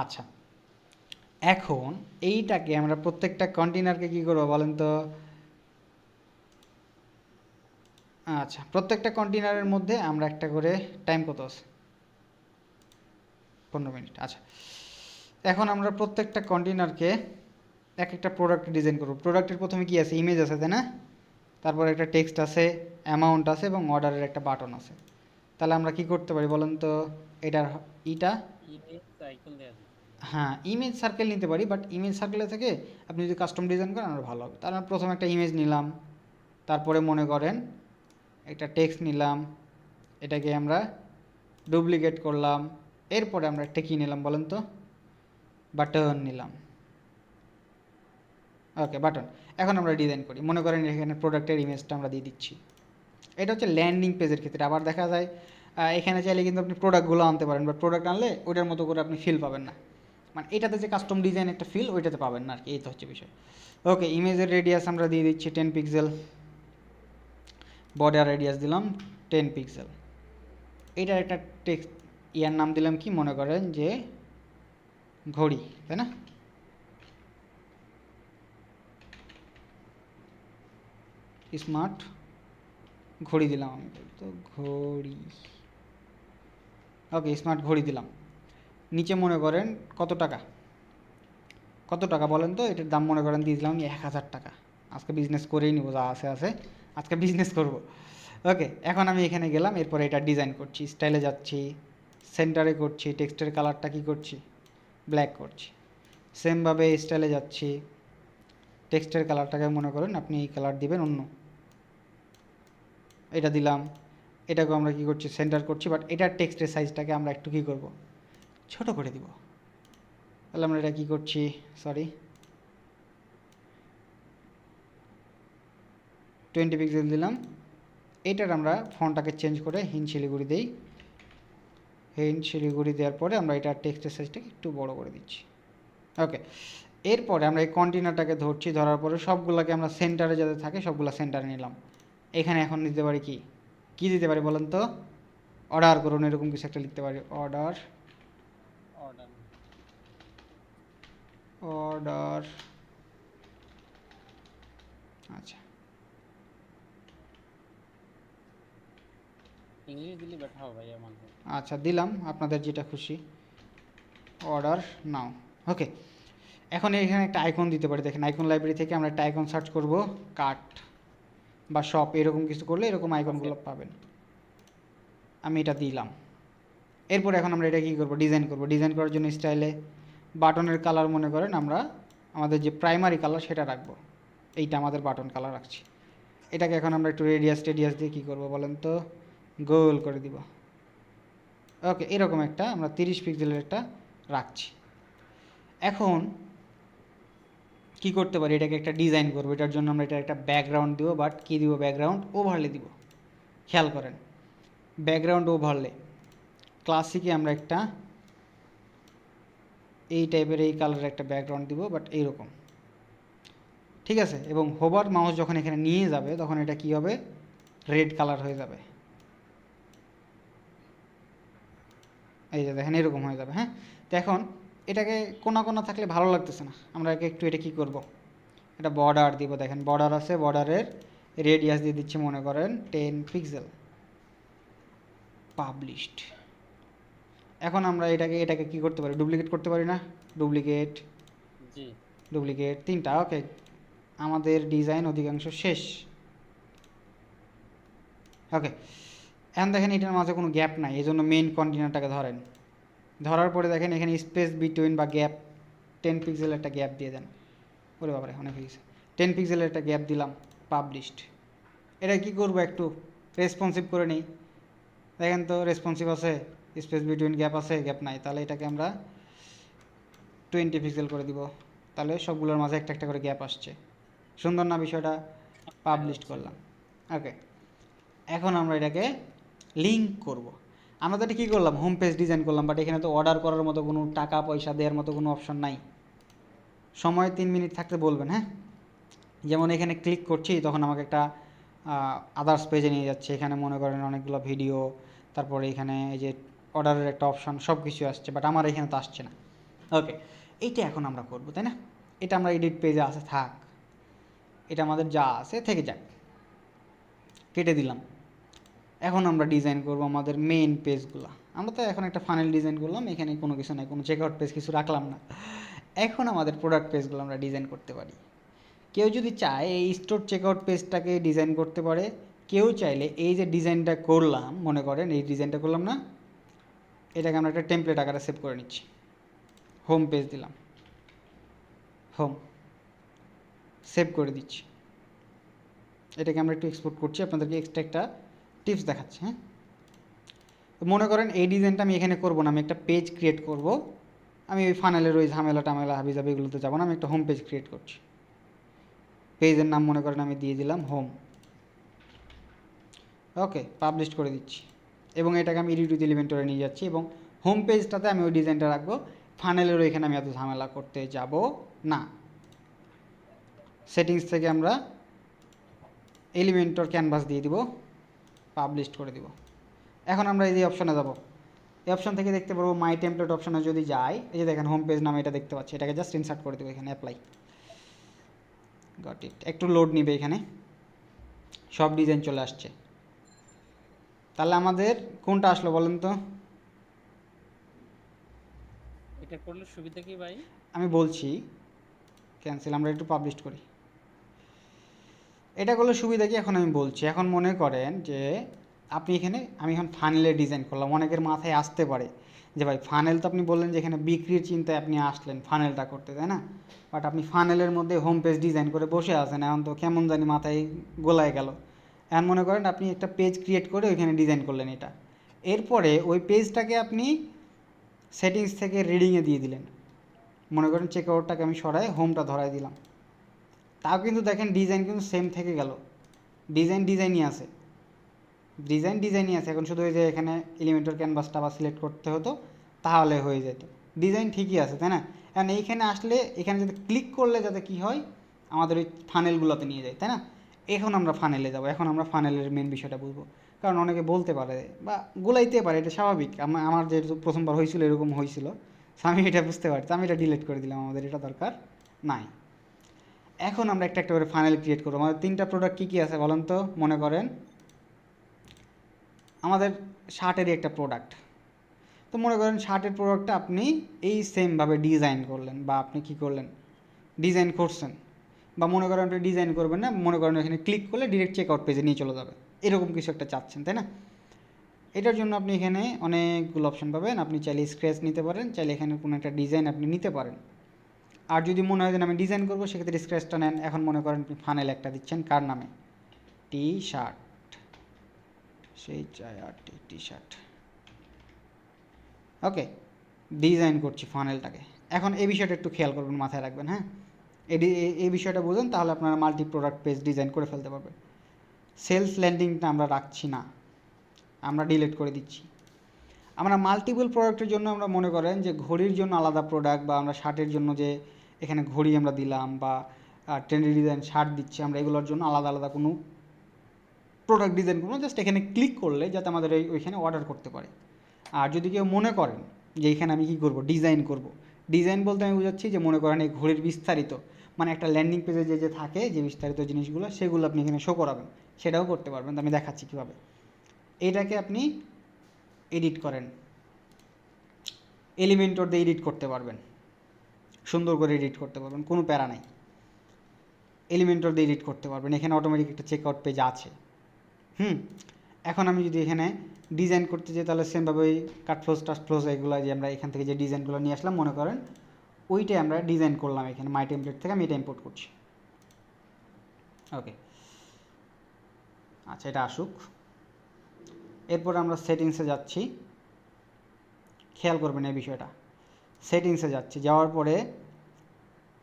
আচ্ছা, এখন এইটাকে আমরা প্রত্যেকটা কন্টেনারকে কী করবো বলেন তো? আচ্ছা, প্রত্যেকটা কন্টেনারের মধ্যে আমরা একটা করে, টাইম কত আছে? 15 মিনিট। আচ্ছা, এখন আমরা প্রত্যেকটা কন্টেনারকে এক একটা প্রোডাক্ট ডিজাইন করব। প্রোডাক্টের প্রথমে কি আছে? ইমেজ আছে, তাই না? তারপর একটা টেক্সট আছে, অ্যামাউন্ট আছে এবং অর্ডারের একটা বাটন আছে। তাহলে আমরা কি করতে পারি বলেন তো? এটার ইটা, ইমেজ আইকন দেয়া দিই। হ্যাঁ, ইমেজ সার্কেল নিতে পারি, বাট ইমেজ সার্কেলে থেকে আপনি যদি কাস্টম ডিজাইন করেন আরও ভালো হবে। তাহলে প্রথমে একটা ইমেজ নিলাম, তারপরে মনে করেন একটা টেক্সট নিলাম, এটাকে আমরা ডুপ্লিকেট করলাম। এরপরে আমরা একটা কী নিলাম বলেন তো? বাটন নিলাম। ওকে, বাটন। এখন আমরা ডিজাইন করি, মনে করেন এখানে প্রোডাক্টের ইমেজটা আমরা দিয়ে দিচ্ছি। এটা হচ্ছে ল্যান্ডিং পেজের ক্ষেত্রে। আবার দেখা যায় এখানে চাইলে কিন্তু আপনি প্রোডাক্টগুলো আনতে পারেন, বাট প্রোডাক্ট আনলে ওইটার মতো করে আপনি ফিল পাবেন না। মানে এটাতে যে কাস্টম ডিজাইন একটা ফিল, ওইটাতে পাবেন না আর কি। এই তো হচ্ছে বিষয়। ওকে, ইমেজের রেডিয়াস আমরা দিয়ে দিচ্ছি 10 পিক্সেল, বর্ডার রেডিয়াস দিলাম 10 পিক্সেল। এটার একটা টেক্সট ইয়ার নাম দিলাম কি? মনে করেন যে ঘড়ি, তাই না? স্মার্ট ঘড়ি দিলাম আমি, তো ঘড়ি। ওকে, স্মার্ট ঘড়ি দিলাম। নিচে মনে করেন কত টাকা, কত টাকা বলেন তো? এটার দাম মনে করেন দিয়ে দিলাম আমি 1000 টাকা। আজকে বিজনেস করেই নিব, যা আছে আছে, আজকে বিজনেস করব। ওকে, এখন আমি এখানে গেলাম, এরপরে এটা ডিজাইন করছি, স্টাইলে যাচ্ছি, সেন্টারে করছি, টেক্সটের কালারটা কী করছি? ব্ল্যাক করছি। সেমভাবে স্টাইলে যাচ্ছি, টেক্সটের কালারটাকে মনে করেন আপনি এই কালার দিবেন অন্য, এটা দিলাম। এটাকে আমরা কী করছি, সেন্টার করছি, বাট এটার টেক্সটের সাইজটাকে আমরা একটু কী করব, ছোট করে দিব। তাহলে আমরা এটা কী করছি, সরি 20 পিক্সেল দিলাম। এটার আমরা ফন্টটাকে চেঞ্জ করে হিন শিলিগুড়ি দিই। হিন শিলিগুড়ি দেওয়ার পরে আমরা এটার টেক্সটের সাইজটাকে একটু বড় করে দিচ্ছি। ওকে, এরপরে আমরা এই কন্টেনারটাকে ধরছি, ধরার পরে সবগুলোকে আমরা সেন্টারে যাতে থাকে সবগুলো সেন্টারে নিলাম। এখানে এখন দিতে পারি কি, কী দিতে পারি বলেন তো, অর্ডার করুন এরকম কিছু একটা লিখতে পারি, অর্ডার অর্ডার অর্ডার। আচ্ছা, ইংলিশ দিলে বেটার হবে ভাই আমার মতে। আচ্ছা দিলাম, আপনাদের যেটা খুশি, অর্ডার নাও। ওকে, এখন এখানে একটা আইকন দিতে পারি। দেখেন আইকন লাইব্রেরি থেকে আমরা একটা আইকন সার্চ করব, কার্ট বা শপ এরকম কিছু করলে এরকম আইকনগুলো পাবেন। আমি এটা দিলাম। এরপর এখন আমরা এটা কী করব, ডিজাইন করব। ডিজাইন করার জন্য স্টাইলে বাটনের কালার মনে করেন আমরা আমাদের যে প্রাইমারি কালার সেটা রাখবো, এইটা আমাদের বাটন কালার রাখছি। এটাকে এখন আমরা একটু রেডিয়াস দিয়ে কী করব বলেন তো, গোল করে দিব। ওকে, এরকম একটা আমরা 30 পিক্সেলের একটা রাখছি। এখন কি করতে পারি, এটাকে একটা ডিজাইন করবো। এটার জন্য আমরা এটা একটা ব্যাকগ্রাউন্ড দিব, বাট কী দিব, ব্যাকগ্রাউন্ড ওভারলে দিব। খেয়াল করেন, ব্যাকগ্রাউন্ড ওভারলে ক্লাসিকে আমরা একটা এই টাইপের এই কালারের একটা ব্যাকগ্রাউন্ড দিব, বাট এইরকম, ঠিক আছে। এবং হোভার মাউস যখন এখানে নিয়ে যাবে তখন এটা কি হবে, রেড কালার হয়ে যাবে। এই যে দেখেন এরকম হয়ে যাবে। হ্যাঁ, তো এখন এটাকে কোনা কোনা থাকলে ভালো লাগতেছে না, আমরা একটু এটা কী করব, এটা বর্ডার দিব। দেখেন বর্ডার আছে, বর্ডারের রেডিয়াস দিয়ে দিচ্ছি মনে করেন 10 পিক্সেল, পাবলিশড। এখন আমরা এটাকে কী করতে পারি, ডুপ্লিকেট করতে পারি না, ডুপ্লিকেট জি ডুপ্লিকেট 3টা। ওকে, আমাদের ডিজাইন অধিকাংশ শেষ। ওকে, এখন দেখেন এটার মাঝে কোনো গ্যাপ নাই, এই জন্য মেইন কন্টেনারটাকে ধরেন। ধরার পরে দেখেন এখানে স্পেস বিটুইন বা গ্যাপ 10 পিক্সেলের একটা গ্যাপ দিয়ে দেন। ওরে বাবারে অনেক হয়ে গেছে, 10 পিক্সেলের একটা গ্যাপ দিলাম, পাবলিশড। এটা কি করব, একটু রেসপন্সিভ করে নিই। দেখেন তো রেসপন্সিভ আছে, স্পেস বিটুইন গ্যাপ আছে, গ্যাপ নাই। তাহলে এটাকে আমরা 20 পিক্সেল করে দিব, তাহলে সবগুলোর মাঝে একটা একটা করে গ্যাপ আসছে। সুন্দর না বিষয়টা, পাবলিশড করলাম। ওকে, এখন আমরা এটাকে লিঙ্ক করব। আমরা তো এটা কী করলাম, হোম পেজ ডিজাইন করলাম, বাট এখানে তো অর্ডার করার মতো কোনো টাকা পয়সা দেওয়ার মতো কোনো অপশন নাই। সময় 3 মিনিট থাকতে বলবেন। হ্যাঁ, যেমন এখানে ক্লিক করছি তখন আমাকে একটা আদার্স পেজে নিয়ে যাচ্ছে। এখানে মনে করেন অনেকগুলো ভিডিও, তারপরে এখানে এই যে অর্ডারের একটা অপশন, সব কিছু আসছে, বাট আমার এখানে তো আসছে না। ওকে, এইটা এখন আমরা করব, তাই না। এটা আমরা এডিট পেজে আছে, থাক, এটা আমাদের যা আছে থেকে যাক, কেটে দিলাম। এখন আমরা ডিজাইন করব আমাদের মেইন পেজগুলো। আমরা তো এখন একটা ফানেল ডিজাইন করলাম, এখানে কোনো কিছু নাই, কোনো চেকআউট পেজ কিছু রাখলাম না। এখন আমাদের প্রোডাক্ট পেজগুলো আমরা ডিজাইন করতে পারি। কেউ যদি চায় এই স্টোর চেকআউট পেজটাকে ডিজাইন করতে পারে, কেউ চাইলে এই যে ডিজাইনটা করলাম, মনে করেন এই ডিজাইনটা করলাম না, এটাকে আমরা একটা টেমপ্লেট আকারে সেভ করে নিচ্ছি। হোম পেজ দিলাম, হোম, সেভ করে দিচ্ছি। এটাকে আমরা একটু এক্সপোর্ট করছি, আপনাদেরকে এক্সট্রা একটা টিপস দেখাচ্ছি। হ্যাঁ, মনে করেন এই ডিজাইনটা আমি এখানে করব না, আমি একটা পেজ ক্রিয়েট করব। আমি ওই ফানেলের ওই ঝামেলা টামেলা হাবিজাবি এগুলোতে যাবো না, আমি একটা হোম পেজ ক্রিয়েট করছি। পেজের নাম মনে করেন আমি দিয়ে দিলাম হোম। ওকে, পাবলিশ করে দিচ্ছি এবং এটাকে আমি এডিট উইথ এলিমেন্টরে নিয়ে যাচ্ছি এবং হোম পেজটাতে আমি ওই ডিজাইনটা রাখবো। ফানেলেরও এখানে আমি এত ঝামেলা করতে যাব না। সেটিংস থেকে আমরা এলিমেন্টর ক্যানভাস দিয়ে দিব, পাবলিশ করে দিব। এখন আমরা এই যে অপশানে যাব, এই অপশান থেকে দেখতে পারবো মাই টেমপ্লেট অপশানে যদি যাই, এই যে দেখেন হোম পেজ নামে এটা দেখতে পাচ্ছি, এটাকে জাস্ট ইনসার্ট করে দেবো এখানে, অ্যাপ্লাই। গট ইট, একটু লোড নিবে এখানে, সব ডিজাইন চলে আসছে। তাহলে আমাদের কোনটা আসলো বলেন তো, এটা করলে সুবিধা কি ভাই? আমি বলছি, ক্যান্সেল, আমরা একটু পাবলিশ করি। এটা করলে সুবিধা কি এখন আমি বলছি। এখন মনে করেন যে আপনি এখানে, আমি এখন ফানেলের ডিজাইন করলাম, অনেকের মাথায় আসতে পারে যে ভাই ফানেল তো আপনি বললেন যে এখানে বিক্রির চিন্তায় আপনি আসলেন ফানেলটা করতে, তাই না? বাট আপনি ফানেলের মধ্যে হোম পেজ ডিজাইন করে বসে আছেন, এখন তো কেমন জানি মাথায় গোলায় গেল। এখন মনে করেন আপনি একটা পেজ ক্রিয়েট করে ওইখানে ডিজাইন করলেন এটা, এরপরে ওই পেজটাকে আপনি সেটিংস থেকে রিডিংয়ে দিয়ে দিলেন। মনে করেন চেক আউটটাকে আমি সরাই হোমটা ধরাই দিলাম, তাও কিন্তু দেখেন ডিজাইন কিন্তু সেম থেকে গেল, ডিজাইনই আছে, ডিজাইনই আছে। এখন শুধু ওই যে এখানে এলিমেন্টর ক্যানভাসটা আবার সিলেক্ট করতে হতো, তাহলে হয়ে যেত। ডিজাইন ঠিকই আছে, তাই না? কারণ এইখানে আসলে এখানে যাতে ক্লিক করলে যাতে কী হয়, আমাদের ওই ফানেলগুলোতে নিয়ে যায়, তাই না? এখন আমরা ফানেলে যাব, এখন আমরা ফানেলের মেন বিষয়টা বুঝবো। কারণ অনেকে বলতে পারে বা গোলাইতে পারে, এটা স্বাভাবিক। আমার যেহেতু প্রথমবার হয়েছিল এরকম হয়েছিল, আমি এটা বুঝতে পারছি, আমি এটা ডিলিট করে দিলাম, আমাদের এটা দরকার নাই। এখন আমরা একটা একটা করে ফানেল ক্রিয়েট করবো। আমাদের 3টা প্রোডাক্ট কী কী আছে বলেন তো? মনে করেন আমাদের শার্টেরই একটা প্রোডাক্ট, তো মনে করেন শার্টের প্রোডাক্টটা আপনি এই সেমভাবে ডিজাইন করলেন, বা আপনি কী করলেন, ডিজাইন করছেন, বা মনে করেন আপনি ডিজাইন করবেন না, মনে করেন এখানে ক্লিক করলে ডিরেক্ট চেক আউট পেজে নিয়ে চলে যাবে, এরকম কিছু একটা চাচ্ছেন, তাই না? এটার জন্য আপনি এখানে অনেকগুলো অপশন পাবেন। আপনি চাইলে স্ক্র্যাচ নিতে পারেন, চাইলে এখানে কোনো একটা ডিজাইন আপনি নিতে পারেন। আর যদি মনে হয় যে আমি ডিজাইন করবো, সেক্ষেত্রে স্ক্র্যাচটা নেন। এখন মনে করেন আপনি ফানেল একটা দিচ্ছেন কার নামে, টি শার্ট, সেই চাই আর টি শার্ট, ওকে, ডিজাইন করছি ফানেলটাকে। এখন এই বিষয়টা একটু খেয়াল করবেন, মাথায় রাখবেন, হ্যাঁ? এই বিষয়টা বুঝুন, তাহলে আপনারা মাল্টি প্রোডাক্ট পেজ ডিজাইন করে ফেলতে পারবেন। সেলস ল্যান্ডিংটা আমরা রাখছি না, আমরা ডিলিট করে দিচ্ছি। আমরা মাল্টিপল প্রোডাক্টের জন্য আমরা মনে করেন যে ঘড়ির জন্য আলাদা প্রোডাক্ট, বা আমরা শার্টের জন্য যে এখানে ঘড়ি আমরা দিলাম, বা ট্রেন্ডি ডিজাইন শার্ট দিচ্ছি আমরা, এগুলোর জন্য আলাদা আলাদা কোনো প্রোডাক্ট ডিজাইন করবো, জাস্ট এখানে ক্লিক করলে যাতে আমাদের ওইখানে অর্ডার করতে পারে। আর যদি কেউ মনে করেন যে এইখানে আমি কী করবো, ডিজাইন করব, ডিজাইন বলতে আমি বোঝাচ্ছি যে মনে করেন এই ঘড়ির বিস্তারিত, মানে একটা ল্যান্ডিং পেজে যে থাকে যে বিস্তারিত জিনিসগুলো, সেগুলো আপনি এখানে শো করাবেন, সেটাও করতে পারবেন। তো আমি দেখাচ্ছি কীভাবে। এইটাকে আপনি এডিট করেন, এলিমেন্টর দিয়ে এডিট করতে পারবেন, সুন্দর করে এডিট করতে পারবেন, কোনো প্যারা নাই। এলিমেন্টর দিয়ে এডিট করতে পারবেন, এখানে অটোমেটিক একটা চেক আউট পেজ আছে। এখন আমি যদি এখানে ডিজাইন করতে যাই, তাহলে সেমভাবে ওই কাটফ্লোজ এগুলো যে আমরা এখান থেকে যে ডিজাইনগুলো নিয়ে আসলাম, মনে করেন ওইটাই আমরা ডিজাইন করলাম এখানে মাই টেমপ্লেট থেকে, আমি এটা ইম্পোর্ট করছি। ওকে, আচ্ছা, এটা আসুক। এরপর আমরা সেটিংসে যাচ্ছি, খেয়াল করবেন এই বিষয়টা। সেটিংসে যাচ্ছি, যাওয়ার পরে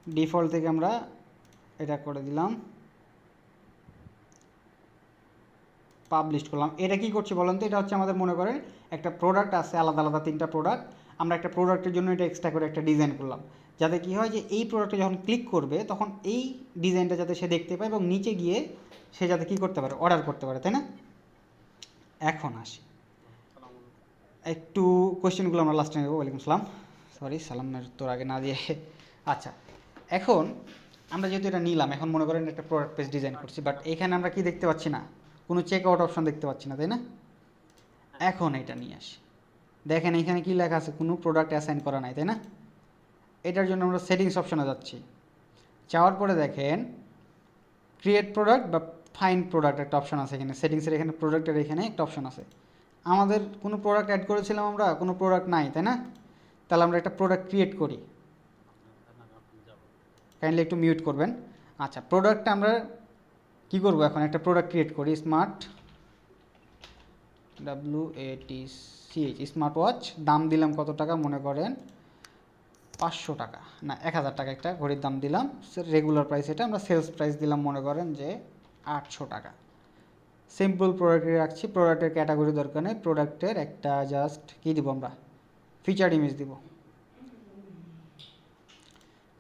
ডিফল্ট থেকে আমরা এটা করে দিলাম, পাবলিশ করলাম। এটা কি করছি বলেন তো? এটা হচ্ছে আমাদের মনে করেন একটা প্রোডাক্ট আছে, আলাদা আলাদা 3টা প্রোডাক্ট, আমরা একটা প্রোডাক্টের জন্য এটা এক্সট্রা করে একটা ডিজাইন করলাম, যাতে কি হয় যে এই প্রোডাক্টে যখন ক্লিক করবে তখন এই ডিজাইনটা যাতে সে দেখতে পায়, এবং নিচে গিয়ে সে যাতে কী করতে পারে, অর্ডার করতে পারে, তাই না? এখন আসি একটু কোয়েশ্চেনগুলো আমরা লাস্টে নেব। ওয়ালাইকুম সালাম, সরি সালামের তোর আগে না দিয়ে। আচ্ছা, এখন আমরা যেহেতু এটা নিলাম, এখন মনে করেন একটা প্রোডাক্ট পেজ ডিজাইন করছি, বাট এখানে আমরা কি দেখতে পাচ্ছি না, কোনো চেক আউট অপশন দেখতে পাচ্ছি না, তাই না? এখন এটা নিয়ে আসি, দেখেন এখানে কি লেখা আছে, কোনো প্রোডাক্ট অ্যাসাইন করা নাই, তাই না? এটার জন্য আমরা সেটিংস অপশনে যাচ্ছি, যাওয়ার পরে দেখেন ক্রিয়েট প্রোডাক্ট বা ফাইন্ড প্রোডাক্ট একটা অপশন আছে এখানে সেটিংসের, এখানে প্রোডাক্টের এখানে একটা অপশন আছে। আমাদের কোনো প্রোডাক্ট অ্যাড করেছিলাম, আমরা কোনো প্রোডাক্ট নাই, তাই না? তাহলে আমরা একটা প্রোডাক্ট ক্রিয়েট করি, কাইন্ডলি একটু মিউট করবেন। আচ্ছা, প্রোডাক্টটা আমরা কী করবো, এখন একটা প্রোডাক্ট ক্রিয়েট করি, স্মার্ট WATCH স্মার্ট ওয়াচ, দাম দিলাম কত টাকা, মনে করেন 500 টাকা, না 1000 টাকা একটা ঘড়ির দাম দিলাম, রেগুলার প্রাইস এটা, আমরা সেলস প্রাইস দিলাম মনে করেন যে 800 টাকা। সিম্পল প্রোডাক্টে রাখছি, প্রোডাক্টের ক্যাটাগরি দরকার নেই, প্রোডাক্টের একটা জাস্ট কী দিব আমরা, ফিচার্ড ইমেজ দিব,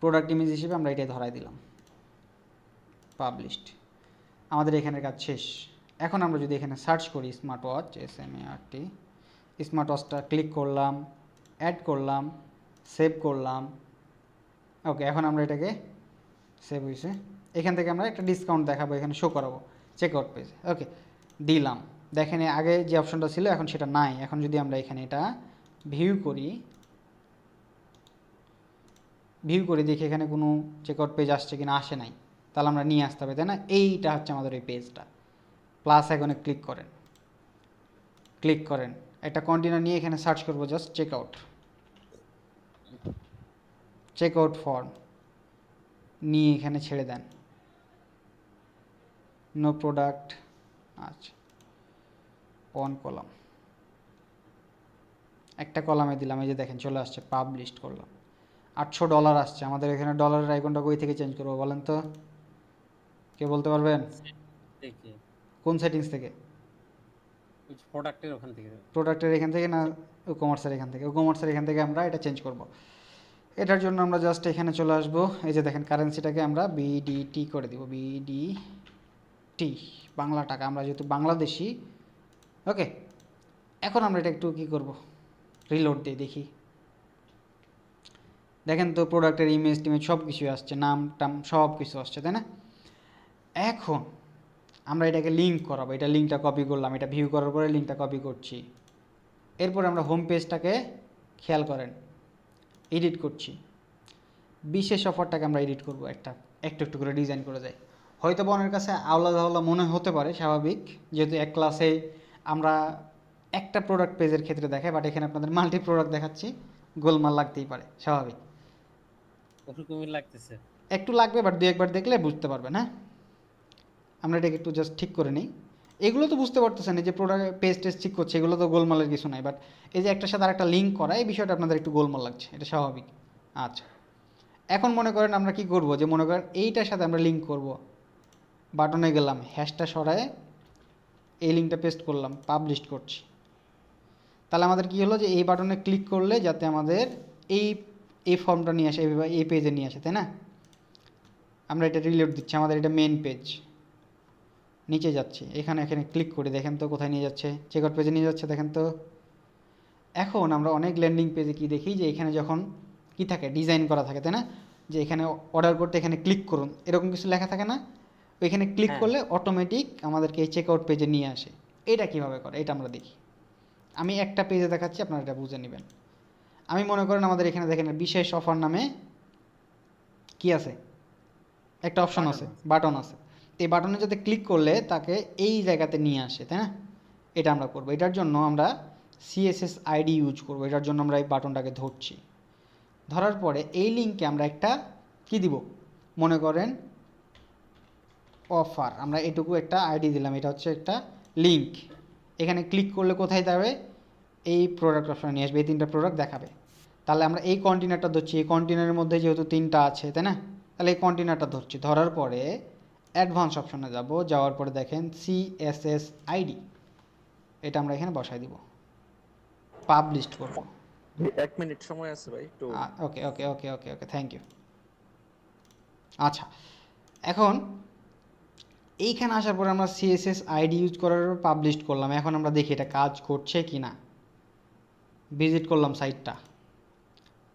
প্রোডাক্ট ইমেজ হিসেবে আমরা এটাই ধরাই দিলাম, পাবলিশড। আমাদের এখানের কাজ শেষ। এখন আমরা যদি এখানে সার্চ করি স্মার্ট ওয়াচ, SMART, স্মার্ট ওয়াচটা ক্লিক করলাম, অ্যাড করলাম, সেভ করলাম। ওকে, এখন আমরা এটাকে সেভ হয়েছে, এখান থেকে আমরা একটা ডিসকাউন্ট দেখাবো, এখানে শো করাবো চেক আউট পেজে। ওকে, দিলাম। দেখেন আগে যে অপশনটা ছিল এখন সেটা নাই। এখন যদি আমরা এখানে এটা ভিউ করি দেখি এখানে কোনো চেক আউট পেজ আসছে কিনা, আসে নাই, তাহলে আমরা নিয়ে আসতে হবে, তাই না? এইটা হচ্ছে আমাদের ওই পেজটা। প্লাস আইকনে ক্লিক করেন, একটা কন্টেনার নিয়ে এখানে সার্চ করবো জাস্ট চেক আউট ফর্ম নিয়ে এখানে ছেড়ে দেন, নো প্রোডাক্ট। আচ্ছা, অন কলাম, একটা কলামে দিলাম, এই যে দেখেন চলে আসছে, পাবলিশড করলাম, $800 আসছে। আমাদের এখানে ডলারের আইকনটা কই থেকে চেঞ্জ করবো বলেন তো, কে বলতে পারবেন? দেখি কোন সেটিংস থেকে? ওই প্রোডাক্টের ওখান থেকে। প্রোডাক্টের এখান থেকে না ই কমার্সের এখান থেকে? ই কমার্সের এখান থেকে আমরা এটা চেঞ্জ করব। এটার জন্য আমরা জাস্ট এখানে চলে আসব, এই যে দেখেন কারেন্সিটাকে আমরা বিডিটি করে দিব, বিডিটি, বাংলা টাকা, আমরা যেহেতু বাংলাদেশি। ওকে, এখন আমরা এটা একটু কী করব, রিলোড দিয়ে দেখি। দেখেন তো প্রোডাক্টের ইমেজ টিমেজ সব কিছুই আসছে, নাম টাম সব কিছু আসছে, তাই না? এখন আমরা এটাকে লিঙ্ক করাবো, এটা লিঙ্কটা কপি করলাম, এটা ভিউ করার পরে লিঙ্কটা কপি করছি। এরপর আমরা হোম পেজটাকে খেয়াল করেন এডিট করছি, বিশেষ অফারটাকে আমরা এডিট করব, একটু একটু করে ডিজাইন করে যাই। হয়তো বোনের কাছে আওলা ধাওলা মনে হতে পারে, স্বাভাবিক, যেহেতু এক ক্লাসে আমরা একটা প্রোডাক্ট পেজের ক্ষেত্রে দেখাই, বাট এখানে আপনাদের মাল্টি প্রোডাক্ট দেখাচ্ছি, গোলমাল লাগতেই পারে, স্বাভাবিক। ওরকমই লাগতেছে। একটু লাগবে, বাট দু একবার দেখলে বুঝতে পারবেন। হ্যাঁ, আমরা এটাকে একটু জাস্ট ঠিক করে নিই। এগুলো তো বুঝতে পারতেছেন, এই যে প্রোডাক্ট পেজ টেজ ঠিক করছে, এগুলো তো গোলমালের কিছু নাই, বাট এই যে একটার সাথে আরেকটা লিঙ্ক করা, এই বিষয়টা আপনাদের একটু গোলমাল লাগছে, এটা স্বাভাবিক। আচ্ছা, এখন মনে করেন আমরা কি করব, যে মনে করেন এইটার সাথে আমরা লিঙ্ক করব, বাটনে গেলাম, হ্যাশটা সরায় এই লিঙ্কটা পেস্ট করলাম, পাবলিশ করছি। তাহলে আমাদের কি হলো, যে এই বাটনে ক্লিক করলে যাতে আমাদের এই এই ফর্মটা নিয়ে আসে, এই পেজে নিয়ে আসে, তাই না? আমরা এটা রিলোড দিচ্ছি, আমাদের এটা মেন পেজ, নিচে যাচ্ছি, এখানে এখানে ক্লিক করি, দেখেন তো কোথায় নিয়ে যাচ্ছে, চেকআউট পেজে নিয়ে যাচ্ছে, দেখেন তো। এখন আমরা অনেক ল্যান্ডিং পেজে কি দেখি, যে এখানে যখন কি থাকে, ডিজাইন করা থাকে, তাই না? যে এখানে অর্ডার করতে এখানে ক্লিক করুন, এরকম কিছু লেখা থাকে না? ওইখানে ক্লিক হ্যাঁ, করলে অটোমেটিক আমাদেরকে এই চেকআউট পেজে নিয়ে আসে। এটা কিভাবে করে, এটা আমরা দেখি। আমি একটা পেজে দেখাচ্ছি, আপনারা এটা বুঝে নেবেন। আমি মনে করেন আমাদের এখানে দেখেন বিশেষ অফার নামে কি আছে, একটা অপশন বাটন আছে, আছে। বাটন আছে। এই বাটনে যাতে ক্লিক করলে তাকে এই জায়গাতে নিয়ে আসে, তাই না? এটা আমরা করব। এটার জন্য আমরা সিএসএস আইডি ইউজ করব। এটার জন্য আমরা এই বাটনটাকে ধরছি, ধরার পরে এই লিঙ্কে আমরা একটা কি দিব, মনে করেন অফার, আমরা এটুকু একটা আইডি দিলাম, এটা হচ্ছে একটা লিঙ্ক। এখানে ক্লিক করলে কোথায় যাবে, এই প্রোডাক্ট অপশনে নিয়ে আসবে, এই তিনটা প্রোডাক্ট দেখাবে। তাহলে আমরা এই কন্টেনারটা ধরছি, এই কন্টেনারের মধ্যে যেহেতু তিনটা আছে, তাই না? তাহলে এই কন্টেনারটা ধরছি, ধরার পরে অ্যাডভান্স অপশনে যাব, যাওয়ার পরে দেখেন সিএসএস আইডি, এটা আমরা এখানে বসাই দিব, পাবলিশ করব। 1 মিনিট সময় আছে ভাই, একটু। ওকে ওকে ওকে ওকে ওকে, থ্যাংক ইউ। আচ্ছা, এখন এইখানে আসার পরে আমরা সিএসএস আইডি ইউজ করার পাবলিশ করলাম। এখন আমরা দেখি এটা কাজ করছে কি না। ভিজিট করলাম সাইটটা,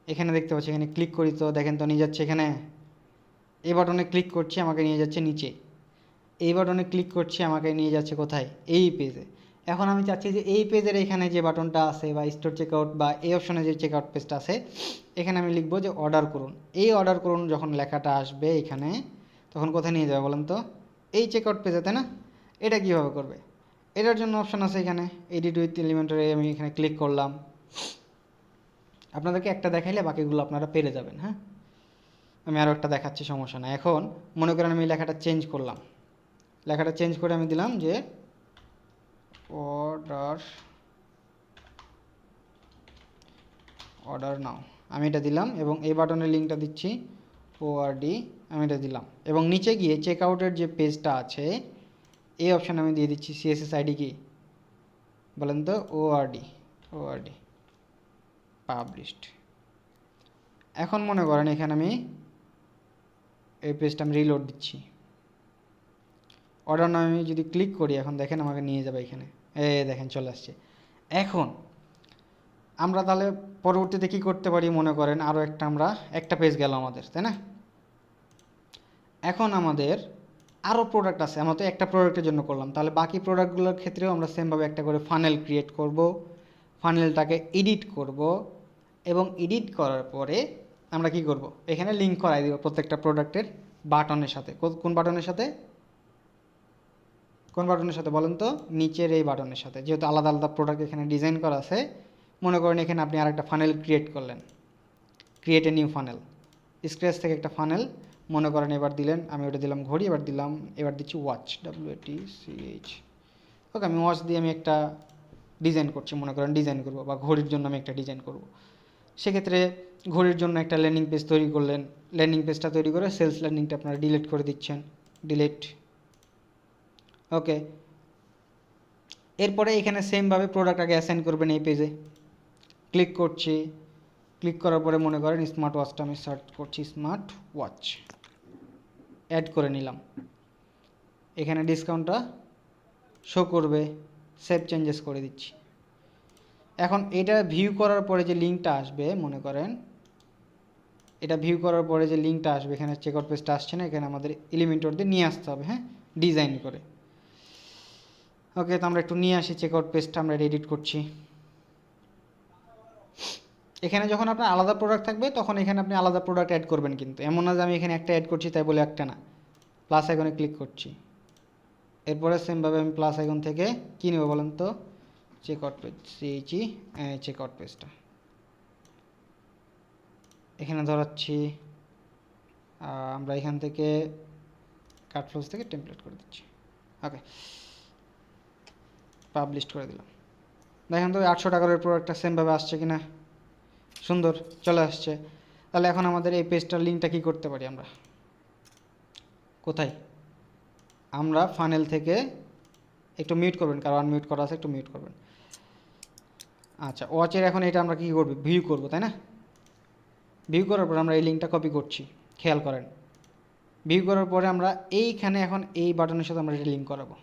এখানে দেখতে পাচ্ছি, এখানে ক্লিক করি তো দেখেন তো নিয়ে যাচ্ছে এখানে। এই বাটনে ক্লিক করছি, আমাকে নিয়ে যাচ্ছে নিচে। এই বাটনে ক্লিক করছি, আমাকে নিয়ে যাচ্ছে কোথায়, এই পেজে। এখন আমি চাচ্ছি যে এই পেজের এখানে যে বাটনটা আছে, বা স্টোর চেকআউট, বা এই অপশনে যে চেকআউট পেজটা আছে, এখানে আমি লিখবো যে অর্ডার করুন। এই অর্ডার করুন যখন লেখাটা আসবে এখানে, তখন কোথায় নিয়ে যাবে বলেন তো, এই চেকআউট পেজে, তাই না? এটা কীভাবে করবে, এটার জন্য অপশান আছে এখানে, এডিট উইথ এলিমেন্টারি, আমি এখানে ক্লিক করলাম। আপনাদেরকে একটা দেখাইলে বাকিগুলো আপনারা পেরে যাবেন। হ্যাঁ, আমি আরও একটা দেখাচ্ছি, সমস্যা না। এখন মনে করেন আমি লেখাটা চেঞ্জ করলাম, লেখাটা চেঞ্জ করে আমি দিলাম যে অর্ডার, অর্ডার নাও, আমি এটা দিলাম, এবং এই বাটনের লিঙ্কটা দিচ্ছি ওআরডি, আমি এটা দিলাম, এবং নিচে গিয়ে চেকআউটের যে পেজটা আছে এই অপশান আমি দিয়ে দিচ্ছি সিএসএস আইডি কি বলেন তো, ওআরডি, ওআরডি পাবলিশড। এখন মনে করেন এখানে আমি এই পেজটা আমি রিলোড দিচ্ছি, অর্ডার নামে আমি যদি ক্লিক করি, এখন দেখেন আমাকে নিয়ে যাবে এখানে, দেখেন চলে আসছে। এখন আমরা তাহলে পরবর্তীতে কী করতে পারি, মনে করেন আরও আমরা একটা পেজ গেল আমাদের, তাই না? এখন আমাদের আরও প্রোডাক্ট আছে, আমরা তো একটা প্রোডাক্টের জন্য করলাম, তাহলে বাকি প্রোডাক্টগুলোর ক্ষেত্রেও আমরা সেমভাবে একটা করে ফানেল ক্রিয়েট করব, ফানেলটাকে এডিট করব, এবং এডিট করার পরে আমরা কি করব, এখানে লিঙ্ক করাই দিব প্রত্যেকটা প্রোডাক্টের বাটনের সাথে। কোন বাটনের সাথে, কোন বাটনের সাথে বলেন তো? নিচের এই বাটনের সাথে। যেহেতু আলাদা আলাদা প্রোডাক্ট এখানে ডিজাইন করা আছে, মনে করেন এখানে আপনি আরেকটা ফানেল ক্রিয়েট করলেন, create a new funnel, scratch থেকে একটা ফানেল মনে করেন এবার দিলেন, আমি ওটা দিলাম ঘড়ি, এবার দিচ্ছি ওয়াচ, WATCH। ওকে, আমি ওয়াচ দিয়ে আমি একটা ডিজাইন করছি, মনে করেন ডিজাইন করব, বা ঘড়ির জন্য আমি একটা ডিজাইন করব। সেক্ষেত্রে ঘড়ির জন্য একটা ল্যান্ডিং পেজ তৈরি করলেন, ল্যান্ডিং পেজটা তৈরি করে সেলস ল্যান্ডিংটা আপনারা ডিলিট করে দিচ্ছেন, ডিলিট। ওকে, এরপরে এখানে সেমভাবে প্রোডাক্ট আগে অ্যাসাইন করবেন এই পেজে। ক্লিক করছি, ক্লিক করার পরে মনে করেন স্মার্ট ওয়াচটা আমি সার্চ করছি, স্মার্ট ওয়াচ, অ্যাড করে নিলাম। এখানে ডিসকাউন্টটা শো করবে, সেভ চেঞ্জেস করে দিচ্ছি। এখন এটা ভিউ করার পরে যে লিঙ্কটা আসবে, মনে করেন এটা ভিউ করার পরে যে লিঙ্কটা আসবে, এখানে চেকআউট পেজটা আসছে না, এখানে আমাদের এলিমেন্টর দিয়ে নিয়ে আসতে হবে, হ্যাঁ, ডিজাইন করে। ওকে, তো আমরা একটু নিয়ে আসি চেকআউট পেজটা, আমরা এডিট করছি। এখানে যখন আপনার আলাদা প্রোডাক্ট থাকবে তখন এখানে আপনি আলাদা প্রোডাক্ট অ্যাড করবেন, কিন্তু এমন না যে আমি এখানে একটা অ্যাড করছি তাই বলে একটা না। প্লাস আইকনে ক্লিক করছি, এরপরে সেমভাবে আমি প্লাস আইকন থেকে কী নেব বলেন তো? চেকআউট পেজ, চেকআউট পেজটা এখানে ধরাচ্ছি। আমরা এখান থেকে কাট ফ্লোজ থেকে টেমপ্লেট করে দিচ্ছি। ওকে, পাবলিশ করে দিলাম। দেখেন তো 800 টাকার প্রোডাক্টটা সেমভাবে আসছে কিনা, সুন্দর চলে আসছে। তাহলে এখন আমাদের এই পেজটার লিঙ্কটা কী করতে পারি আমরা? কোথায়? আমরা ফানেল থেকে একটু মিউট করবেন, কারণ আনমিউট করা আছে, একটু মিউট করবেন। আচ্ছা, ওয়াচের এখন এটা আমরা কী করব? ভিউ করব, তাই না? ভিউ করার পর আমরা এই লিঙ্কটা কপি করছি, খেয়াল করেন। ভিউ করার পরে আমরা এইখানে এখন এই বাটনের সাথে আমরা এটা লিঙ্ক করাবো।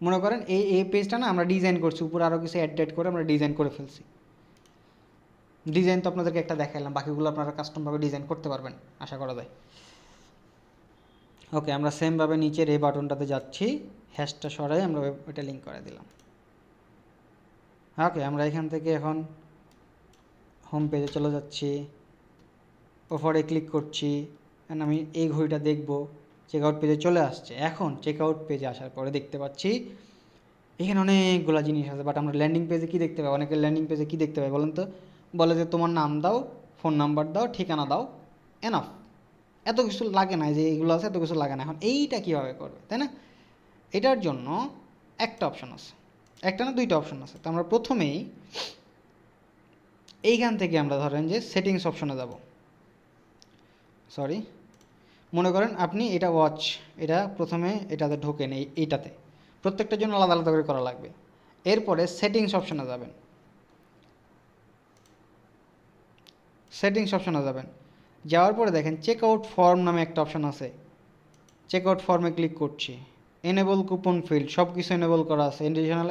মনে করেন এই পেজটা না আমরা ডিজাইন করছি, উপরে আরও কিছু অ্যাড করে আমরা ডিজাইন করে ফেলছি। ডিজাইন তো আপনাদেরকে একটা দেখাইলাম, বাকিগুলো আপনারা কাস্টমভাবে ডিজাইন করতে পারবেন আশা করা যায়। ওকে, আমরা সেমভাবে নিচের এই বাটনটাতে যাচ্ছি, হ্যাশটা সরাই আমরা ওইটা লিঙ্ক করে দিলাম। ওকে, আমরা এখান থেকে এখন হোম পেজে চলে যাচ্ছি, ওপরে ক্লিক করছি, আমি এই ঘড়িটা দেখব, চেকআউট পেজে চলে আসছে। এখন চেকআউট পেজে আসার পরে দেখতে পাচ্ছি এখানে অনেকগুলো জিনিস আছে, বাট আমরা ল্যান্ডিং পেজে কী দেখতে পাই? অনেকের ল্যান্ডিং পেজে কী দেখতে পাই বলেন তো? বলে যে তোমার নাম দাও, ফোন নাম্বার দাও, ঠিকানা দাও, এনাফ। এত কিছু লাগে না, যে এগুলো আছে এত কিছু লাগে না। এখন এইটা কীভাবে করবে, তাই না? এটার জন্য একটা অপশন আছে, একটা না দুইটা অপশন আছে। তো আমরা প্রথমেই এইখান থেকে আমরা ধরেন যে সেটিংস অপশনে যাব। সরি, মনে করেন আপনি এটা ওয়াচ, এটা প্রথমে এটাতে ঢোকেন, এইটাতে প্রত্যেকটার জন্য আলাদা আলাদা করে করা লাগবে। এরপরে সেটিংস অপশনে যাবেন, সেটিংস অপশনে যাবেন, যাওয়ার পরে দেখেন চেকআউট ফর্ম নামে একটা অপশন আছে। চেকআউট ফর্মে ক্লিক করছি, এনেবল কুপন ফিল্ড, সব কিছু এনেবল করা আছে। এডিশনাল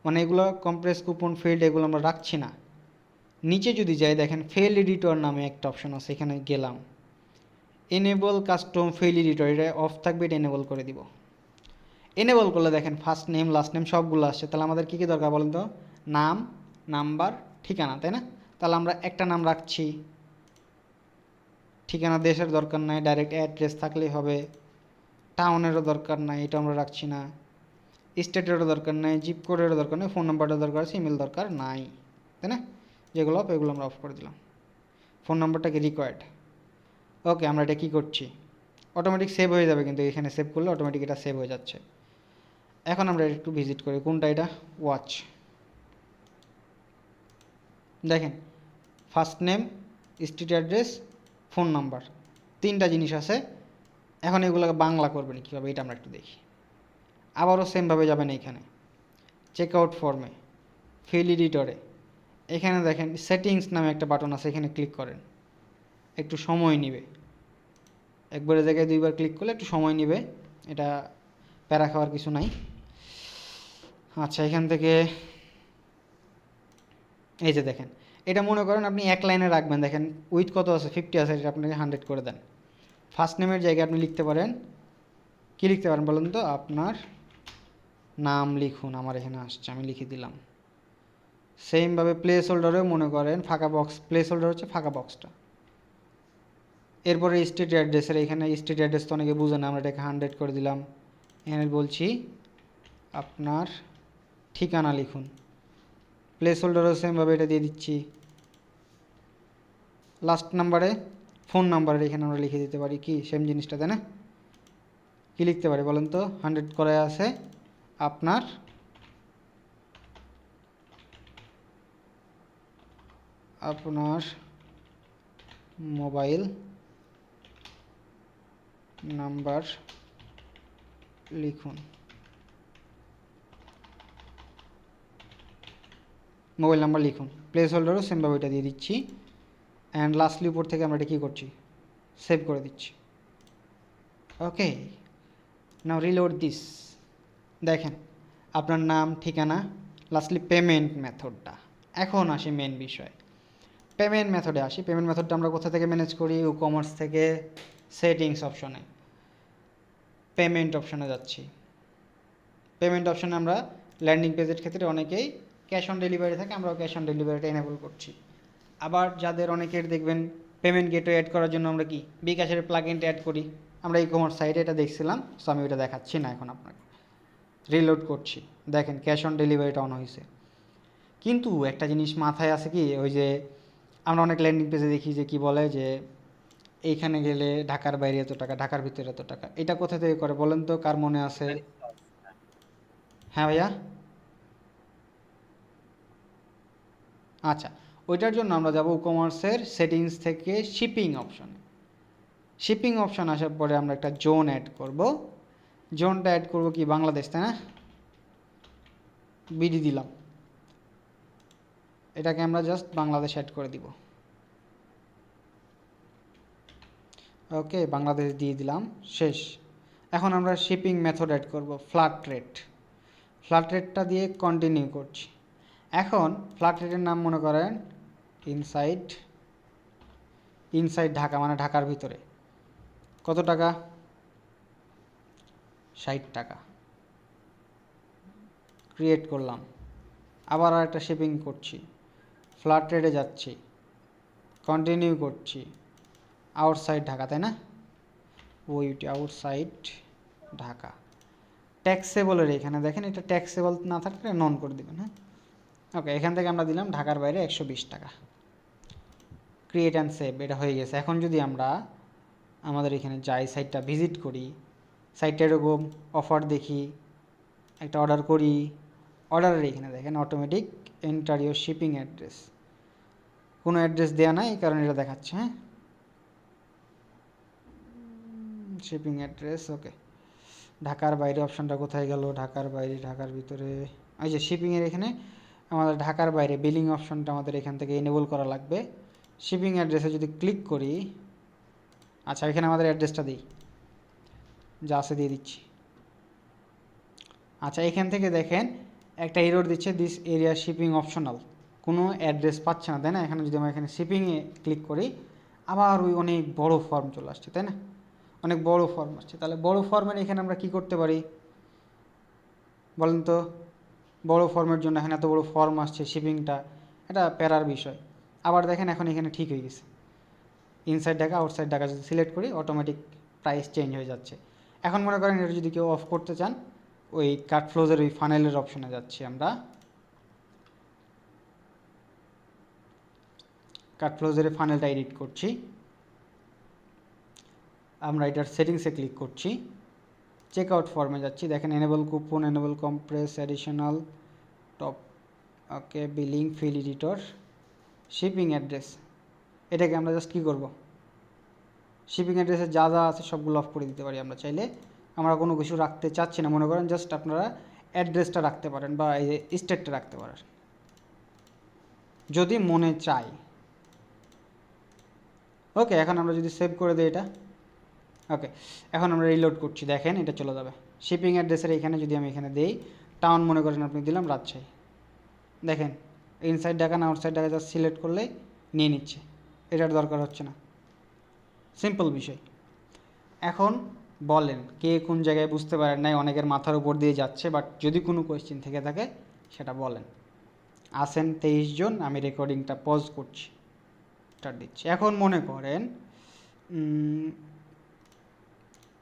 মানে এগুলো কম্প্রেস কুপন ফিল্ড এগুলো আমরা রাখছি না। নিচে যদি যাই দেখেন ফেল এডিটর নামে একটা অপশন আছে, এখানে গেলাম, এনেবল কাস্টম ফেল এডিটর, এটা অফ থাকবে, এটা এনেবল করে দিব। এনেবল করলে দেখেন ফার্স্ট নেম লাস্ট নেম সবগুলো আসছে। তাহলে আমাদের কী কী দরকার বলেন তো? নাম, নাম্বার, ঠিকানা, তাই না? তাহলে আমরা একটা নাম রাখছি, ঠিকানা দেশের দরকার নাই, ডাইরেক্ট অ্যাড্রেস থাকলেই হবে। টাউনেরও দরকার নাই, এটা আমরা রাখছি না। স্টেটেরও দরকার নাই, জিপ কোডেরও দরকার নেই, ফোন নাম্বারটা দরকার আছে, ইমেল দরকার নাই, তাই না? যেগুলো অফ এগুলো আমরা অফ করে দিলাম। Phone নাম্বারটাকে required. ওকে, আমরা এটা কী করছি? অটোমেটিক সেভ হয়ে যাবে, কিন্তু এখানে সেভ করলে অটোমেটিক এটা সেভ হয়ে যাচ্ছে। এখন আমরা একটু ভিজিট করি, কোনটা এটা? ওয়াচ। দেখেন first name, street address, phone number, তিনটা জিনিস আছে। এখন এগুলোকে বাংলা করবেন কীভাবে এটা আমরা একটু দেখি। আবারও সেমভাবে যাবেন এইখানে চেকআউট ফর্মে, ফিল এডিটরে, এখানে দেখেন সেটিংস নামে একটা বাটন আছে, এখানে ক্লিক করেন। একটু সময় নেবে, একবারের জায়গায় দুইবার ক্লিক করলে একটু সময় নেবে, এটা প্যারা খাওয়ার কিছু নাই। আচ্ছা, এখান থেকে এই যে দেখেন, এটা মনে করেন আপনি এক লাইনে রাখবেন। দেখেন উইথ কত আছে? 50 আছে, এটা আপনাকে 100 করে দেন। ফার্স্ট নেমের জায়গায় আপনি লিখতে পারেন, কী লিখতে পারেন বলুন তো? আপনার নাম লিখুন, আমার এখানে আসছে, আমি লিখে দিলাম। সেমভাবে প্লেস হোল্ডারেও মনে করেন ফাঁকা বক্স, প্লেস হোল্ডার হচ্ছে ফাঁকা বক্সটা। এরপরে স্ট্রিট অ্যাড্রেসের এখানে স্ট্রিট অ্যাড্রেস তো অনেকে বুঝে না, আমরা এটাকে 100 করে দিলাম। এখানে বলছি আপনার ঠিকানা লিখুন, প্লেস হোল্ডারও সেমভাবে এটা দিয়ে দিচ্ছি। লাস্ট নাম্বারে ফোন নাম্বারের এখানে আমরা লিখে দিতে পারি কি সেম জিনিসটা, তাই না? কী লিখতে পারি বলেন তো? 100 করে আছে আপনার মোবাইল নাম্বার লিখুন। মোবাইল নাম্বার লিখুন, প্লেস হোল্ডারও সেমভাবে এটা দিয়ে দিচ্ছি। অ্যান্ড লাস্টলি উপর থেকে আমরা এটা কী করছি, সেভ করে দিচ্ছি। ওকে, নাও রিলোড দিস। দেখেন আপনার নাম, ঠিকানা, লাস্টলি পেমেন্ট মেথডটা। এখন আসি মেন বিষয়, পেমেন্ট মেথডে আসি। পেমেন্ট মেথডটা আমরা কোথা থেকে ম্যানেজ করি? কমার্স থেকে সেটিংস অপশনে, পেমেন্ট অপশনে যাচ্ছি। পেমেন্ট অপশনে আমরা ল্যান্ডিং পেজের ক্ষেত্রে অনেকেই ক্যাশ অন ডেলিভারি থাকে, আমরাও ক্যাশ অন ডেলিভারিটা এনেবল করছি। আবার যাদের অনেকের দেখবেন পেমেন্ট গেটওয়ে অ্যাড করার জন্য আমরা কি বিকাশের প্লাগইনটা অ্যাড করি, আমরা ই কমার্স সাইটে এটা দেখছিলাম, সো আমি ওটা দেখাচ্ছি না এখন আপনাকে। রিলোড করছি, দেখেন ক্যাশ অন ডেলিভারিটা অন হয়েছে। কিন্তু একটা জিনিস মাথায় আছে কি, ওই যে আমরা অনেক ল্যান্ডিং পেজে দেখি যে কি বলে যে এইখানে গেলে ঢাকার বাইরে এত টাকা, ঢাকার ভিতরে এত টাকা। এটা কোথা থেকে করে বলেন তো, কার মনে আছে? হ্যাঁ ভাইয়া, আচ্ছা, ওইটার জন্য আমরা যাব কমার্সের সেটিংস থেকে শিপিং অপশনে। শিপিং অপশন আসার পরে আমরা একটা জোন অ্যাড করব। জোনটা অ্যাড করব কি বাংলাদেশ, তাই না? বিডি দিলাম, এটাকে আমরা জাস্ট বাংলাদেশ অ্যাড করে দিব। ওকে, বাংলাদেশ দিয়ে দিলাম, শেষ। এখন আমরা শিপিং মেথড অ্যাড করব, ফ্ল্যাট রেট। ফ্ল্যাট রেটটা দিয়ে কন্টিনিউ করছি। এখন ফ্ল্যাট রেটের নাম মনে করেন ইনসাইড ঢাকা, মানে ঢাকার ভিতরে। কত টাকা? 60 টাকা। ক্রিয়েট করলাম, আবার আর একটা শিপিং করছি, ফ্ল্যাট রেটে যাচ্ছি, কন্টিনিউ করছি, আউটসাইড ঢাকা, তাই না? ওইটি আউটসাইড ঢাকা। ট্যাক্সেবলের এখানে দেখেন, এটা ট্যাক্সেবল না থাকলে নন করে দেবেন, হ্যাঁ। ওকে, এখান থেকে আমরা দিলাম ঢাকার বাইরে 120 টাকা। ক্রিয়েট অ্যান্ড সেভ, এটা হয়ে গেছে। এখন যদি আমরা আমাদের এখানে যাই, সাইটটা ভিজিট করি, সাইটটা এরকম অফার দেখি, একটা অর্ডার করি, অর্ডারের এখানে দেখেন automatic enter your shipping address, কোনো অ্যাড্রেস দেওয়া নাই, এই কারণে এটা দেখাচ্ছে, হ্যাঁ। শিপিং অ্যাড্রেস, ওকে। ঢাকার বাইরে অপশানটা কোথায় গেল? ঢাকার বাইরে, ঢাকার ভিতরে, এই যে শিপিংয়ের এখানে আমাদের ঢাকার বাইরে বিলিং অপশানটা আমাদের এখান থেকে এনেবল করা লাগবে। শিপিং অ্যাড্রেসে যদি ক্লিক করি, আচ্ছা এখানে আমাদের অ্যাড্রেসটা দিই, যা আছে দিয়ে দিচ্ছি। আচ্ছা, এখান থেকে দেখেন একটা এরর দিচ্ছে, দিস এরিয়া শিপিং অপশনাল, কোনো অ্যাড্রেস পাচ্ছে না, তাই না? এখানে যদি আমরা এখানে শিপিংয়ে ক্লিক করি, আবার ওই অনেক বড় ফর্ম চলে আসছে, তাই না? অনেক বড় ফর্ম আসছে। তাহলে বড় ফর্মের এখানে আমরা কি করতে পারি বলেন তো? বড় ফর্মের জন্য এখানে এত বড় ফর্ম আসছে, শিপিংটা এটা প্যারার বিষয়। আবার দেখেন এখন এখানে ঠিক হয়ে গেছে, ইনসাইড ঢাকা আউটসাইড ঢাকা যদি সিলেক্ট করি অটোমেটিক প্রাইস চেঞ্জ হয়ে যাচ্ছে। এখন মনে করেন এটা যদি কেউ অফ করতে চান, ওই কাট ফ্লোজের ওই ফানেলের অপশনে যাচ্ছি আমরা, কাট ফ্লোজের ফানেলটা এডিট করছি, আমরা এটার সেটিংসে ক্লিক করছি, চেক আউট ফর্মে যাচ্ছি, দেখেন enable coupon, enable compress, additional top, okay, billing, fill editor, shipping address, এটাকে আমরা জাস্ট কী করব, শিপিং অ্যাড্রেসে যা যা আছে সবগুলো অফ করে দিতে পারি আমরা চাইলে। আমরা কোনো কিছু রাখতে চাচ্ছি না, মনে করেন জাস্ট আপনারা অ্যাড্রেসটা রাখতে পারেন বা এই যে স্টেটটা রাখতে পারেন যদি মনে চাই। ওকে, এখন আমরা যদি সেভ করে দিই এটা, ওকে, এখন আমরা রিলোড করছি, দেখেন এটা চলে যাবে। শিপিং অ্যাড্রেসের এখানে যদি আমি এখানে দিই, টাউন মনে করেন আপনি দিলাম রাজশাহী, দেখেন ইনসাইড ঢাকা না আউটসাইড ঢাকা জাস্ট সিলেক্ট করলেই নিয়ে নিচ্ছে, এটার দরকার হচ্ছে না। সিম্পল বিষয়। এখন বলেন কে কোন জায়গায় বুঝতে পারেন নাই, অনেকের মাথার উপর দিয়ে যাচ্ছে, বাট যদি কোনো কোয়েশ্চেন থেকে থাকে সেটা বলেন। আসেন 23 জন, আমি রেকর্ডিংটা পজ করছি, স্টার্ট দিচ্ছি। এখন মনে করেন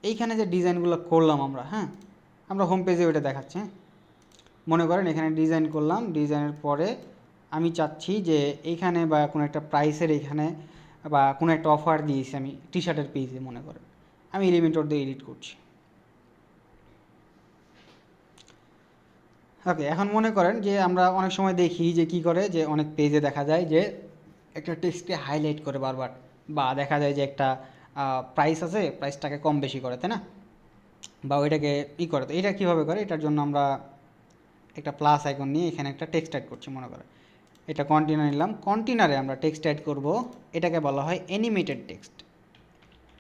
এইখানে যে ডিজাইনগুলো করলাম আমরা, হ্যাঁ, আমরা হোম পেজে ওইটা দেখাচ্ছি। মনে করেন এখানে ডিজাইন করলাম, ডিজাইনের পরে আমি চাচ্ছি যে এইখানে বা কোনো একটা প্রাইসের এইখানে বা কোনো একটা অফার দিয়েছি আমি টি শার্টের পেজে, মনে করেন আমি এলিমেন্টর দিয়ে এডিট করছি। ওকে, এখন মনে করেন যে আমরা অনেক সময় দেখি যে কি করে, যে অনেক পেজে দেখা যায় যে একটা টেক্সটকে হাইলাইট করে বারবার, বা দেখা যায় যে একটা প্রাইস আছে, প্রাইসটাকে কম বেশি করে, তাই না, বা ওইটাকে করে। তো এটা কীভাবে করে, এটার জন্য আমরা একটা প্লাস আইকন নিয়ে এখানে একটা টেক্সট অ্যাড করছি। মনে করেন এটা কন্টেনার নিলাম, কন্টেনারে আমরা টেক্সট অ্যাড করব, এটাকে বলা হয় অ্যানিমেটেড টেক্সট।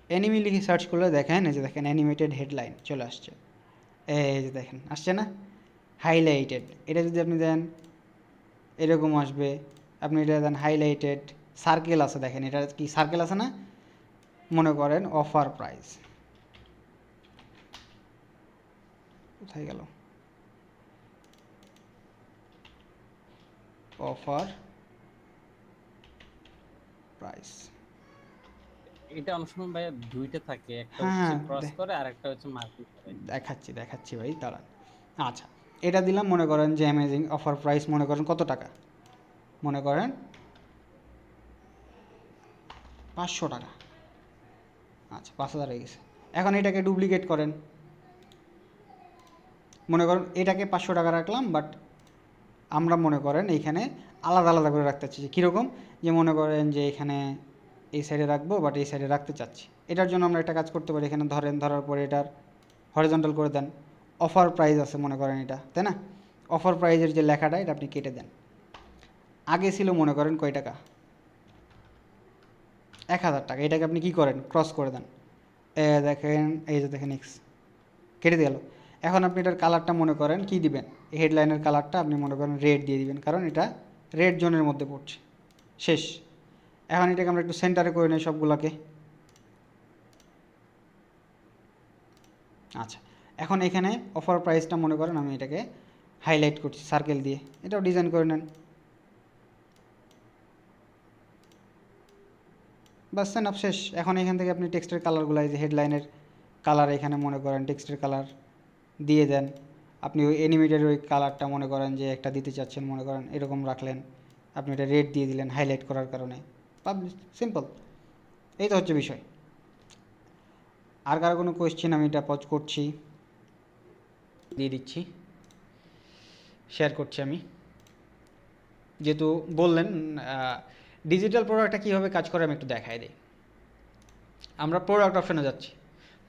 অ্যানিমি লিখে সার্চ করলে দেখেন, এই যে দেখেন অ্যানিমেটেড হেডলাইন চলে আসছে, এই যে দেখেন আসছে না, হাইলাইটেড। এটা যদি আপনি দেন এরকম আসবে, আপনি এটা দেন হাইলাইটেড, সার্কেল আছে, দেখেন এটা কি সার্কেল আছে না, মনে করেন অফার প্রাইস, কোথায় গেল, অফার প্রাইস। এটা অনেক সময় ভাই দুইটা থাকে, একটা হচ্ছে হ্যাঁ ক্রস করে আর একটা হচ্ছে মার্কিং করে। দেখাচ্ছি ভাই, দাঁড়ান। আচ্ছা, এটা দিলাম, মনে করেন যে অ্যামেজিং অফার প্রাইস, মনে করেন কত টাকা, মনে করেন 500 টাকা। আচ্ছা, 5000 হয়ে গেছে। এখন এটাকে ডুপ্লিকেট করেন, মনে করেন এটাকে 500 টাকা রাখলাম, বাট আমরা মনে করেন এইখানে আলাদা আলাদা করে রাখতে চাচ্ছি। কীরকম, যে মনে করেন যে এখানে এই সাইডে রাখবো, বাট এই সাইডে রাখতে চাচ্ছি। এটার জন্য আমরা একটা কাজ করতে পারি, এখানে ধরার পরে এটার হরিজন্টাল করে দেন, অফার প্রাইস আছে মনে করেন এটা, তাই না, অফার প্রাইজের যে লেখাটা এটা আপনি কেটে দেন। আগে ছিল মনে করেন কয় টাকা, 1000 টাকা, এটাকে আপনি কি করেন, ক্রস করে দেন, দেখেন এই যে দেখেন এক্স কেটে গেল। এখন আপনি এটার কালারটা মনে করেন কি দিবেন, হেডলাইনের কালারটা আপনি মনে করেন রেড দিয়ে দিবেন, কারণ এটা রেড জোনের মধ্যে পড়ছে। শেষ। এখন এটাকে আমরা একটু সেন্টারে করে নিই সবগুলোকে। আচ্ছা, এখন এখানে অফার প্রাইসটা মনে করেন আমি এটাকে হাইলাইট করছি সার্কেল দিয়ে, এটাও ডিজাইন করে নেন। বাস এনাফ, শেষ। এখন এখান থেকে আপনি টেক্সটের কালারগুলো, এই যে হেডলাইনের কালার, এখানে মনে করেন টেক্সটের কালার দিয়ে দেন। আপনি ওই অ্যানিমেটেড ওই কালারটা মনে করেন যে একটা দিতে চাচ্ছেন, মনে করেন এরকম রাখলেন, আপনি এটা রেড দিয়ে দিলেন হাইলাইট করার কারণে, পাবলিশ, সিম্পল। এই তো হচ্ছে বিষয়। আর কারো কোনো কোয়েশ্চেন, আমি এটা পজ করছি, দিয়ে দিচ্ছি, শেয়ার করছি আমি। যেহেতু বললেন ডিজিটাল প্রোডাক্টটা কীভাবে কাজ করে, আমি একটু দেখাই দিই। আমরা প্রোডাক্ট অপশনে যাচ্ছি,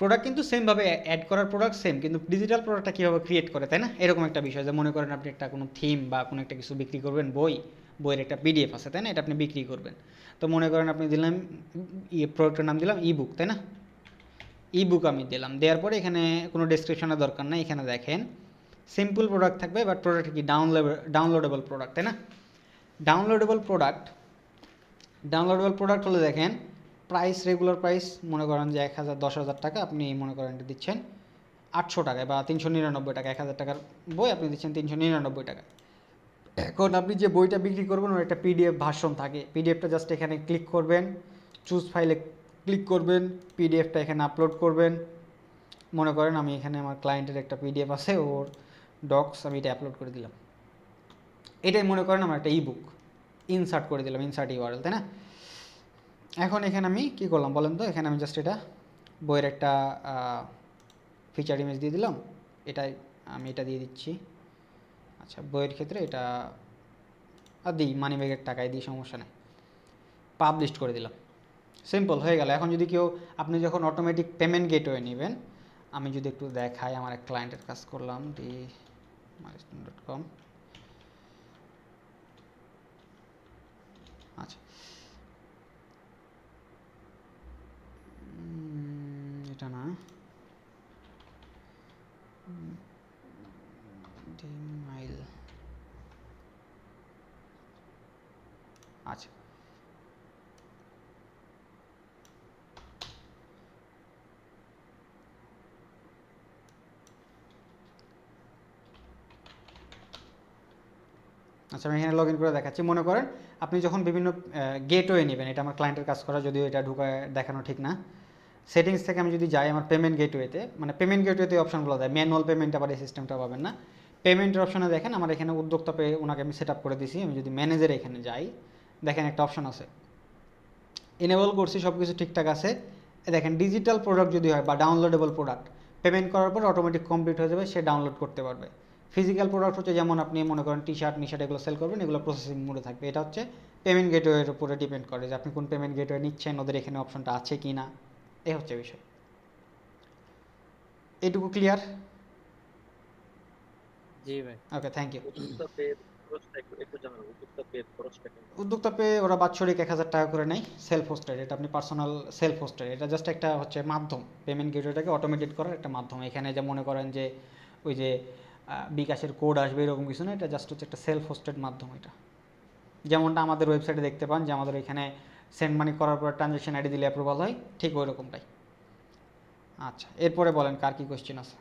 প্রোডাক্ট কিন্তু সেমভাবে অ্যাড করার প্রোডাক্ট সেম, কিন্তু ডিজিটাল প্রোডাক্টটা কীভাবে ক্রিয়েট করে, তাই না, এরকম একটা বিষয়। যে মনে করেন আপনি একটা কোনো থিম বা কোনো একটা কিছু বিক্রি করবেন, বইয়ের একটা পিডিএফ আছে, তাই না, এটা আপনি বিক্রি করবেন। তো মনে করেন আপনি দিলাম প্রোডাক্টের নাম দিলাম ইবুক, তাই না, ইবুক আমি দিলাম, দেওয়ার পরে এখানে কোনো ডেসক্রিপশনের দরকার নাই, এখানে দেখেন সিম্পল প্রোডাক্ট থাকবে, বাট প্রোডাক্ট কি ডাউনলোডেবল প্রোডাক্ট, তাই না, ডাউনলোডেবল প্রোডাক্ট হলে দেখেন প্রাইস, রেগুলার প্রাইস মনে করেন যে 1000 টাকা, আপনি মনে করেন এটা দিচ্ছেন 800 টাকায় বা 399 টাকা, 1000 টাকার বই আপনি দিচ্ছেন 399 টাকা। এখন আপনি যে বইটা বিক্রি করবেন ওর একটা পিডিএফ ভার্সন থাকে, পিডিএফটা জাস্ট এখানে ক্লিক করবেন, চুজ ফাইলে ক্লিক করবেন, পিডিএফটা এখানে আপলোড করবেন। মনে করেন আমি এখানে আমার ক্লায়েন্টের একটা পিডিএফ আছে, ওর ডক্স, আমি এটা আপলোড করে দিলাম। এটাই মনে করেন আমার একটা ইবুক, ইনসার্ট করে দিলাম, ইনসার্ট ইউআরএল, তাই না। এখন এখানে আমি কী করলাম বলেন তো, এখানে আমি জাস্ট এটা বইয়ের একটা ফিচার ইমেজ দিয়ে দিলাম, এটাই আমি এটা দিয়ে দিচ্ছি। আচ্ছা, বইয়ের ক্ষেত্রে এটা দিই, মানি ব্যাগের টাকায় দিই, সমস্যা নেই, পাবলিশ করে দিলাম, সিম্পল হয়ে গেল। এখন যদি কেউ, আপনি যখন অটোমেটিক পেমেন্ট গেটওয়ে নেবেন, আমি যদি একটু দেখাই, আমার এক ক্লায়েন্টের কাজ করলাম DMyStudent.com। আচ্ছা, এটা না, ডিমাইল, আচ্ছা, আচ্ছা, আমি এখানে লগ ইন করে দেখাচ্ছি। মনে করেন আপনি যখন বিভিন্ন গেটওয়ে নেবেন, এটা আমার ক্লায়েন্টের কাজ করা, যদিও এটা ঢুকায় দেখানো ঠিক না, সেটিংস থেকে আমি যদি যাই আমার পেমেন্ট গেটওয়েতে, মানে পেমেন্ট গেটওয়েতে অপশনগুলো দেয়, ম্যানুয়াল পেমেন্ট আবার এই সিস্টেমটা পাবেন না। পেমেন্টের অপশনে দেখেন আমার এখানে উদ্যোক্তা পে ওনাকে আমি সেট আপ করে দিছি। আমি যদি ম্যানেজারে এখানে যাই, দেখেন একটা অপশন আছে, এনেবল করছি, সব কিছু ঠিকঠাক আছে। দেখেন ডিজিটাল প্রোডাক্ট যদি হয় বা ডাউনলোডেবল প্রোডাক্ট, পেমেন্ট করার পর অটোমেটিক কমপ্লিট হয়ে যাবে, সে ডাউনলোড করতে পারবে। ফিজিক্যাল প্রোডাক্ট হচ্ছে যেমন আপনি মনে করেন টি শার্ট মি শার্ট এগুলো সেল করবেন, এগুলো প্রসেসিং মোডে থাকবে। এটা হচ্ছে পেমেন্ট গেটওয়ের উপরে ডিপেন্ড করে যে আপনি কোন পেমেন্ট গেটওয়ে নিচ্ছেন, ওদের এখানে অপশনটা আছে কি না, এই হচ্ছে বিষয়। এটুকু ক্লিয়ার? জি ভাই। ওকে, থ্যাংক ইউ। উদ্যোক্তা পে খরচটা একটু জানাবো, উদ্যোক্তা পে খরচটা কেমন? উদ্যোক্তা পে ওরা বাৎসরিক 1,000 টাকা করে নেয়, সেলফ হোস্টেড। এটা আপনি পার্সোনাল সেলফ হোস্টেড, এটা জাস্ট একটা হচ্ছে মাধ্যম, পেমেন্ট গেটওয়েটাকে অটোমেটেড করার একটা মাধ্যম। এখানে যে মনে করেন যে ওই যে বিকাশের কোড আসবে এরকম কিছু না, এটা জাস্ট হচ্ছে একটা সেলফ হোস্টেড মাধ্যম। এটা যেমনটা আমাদের ওয়েবসাইটে দেখতে পান যে আমাদের এখানে সেন্ড মানি করার পর ট্রানজ্যাকশন আইডি দিলে অ্যাপ্রুভাল হয়, ঠিক ওই রকমটাই। আচ্ছা, এরপরে বলেন কার কী কোয়েশ্চেন আছে।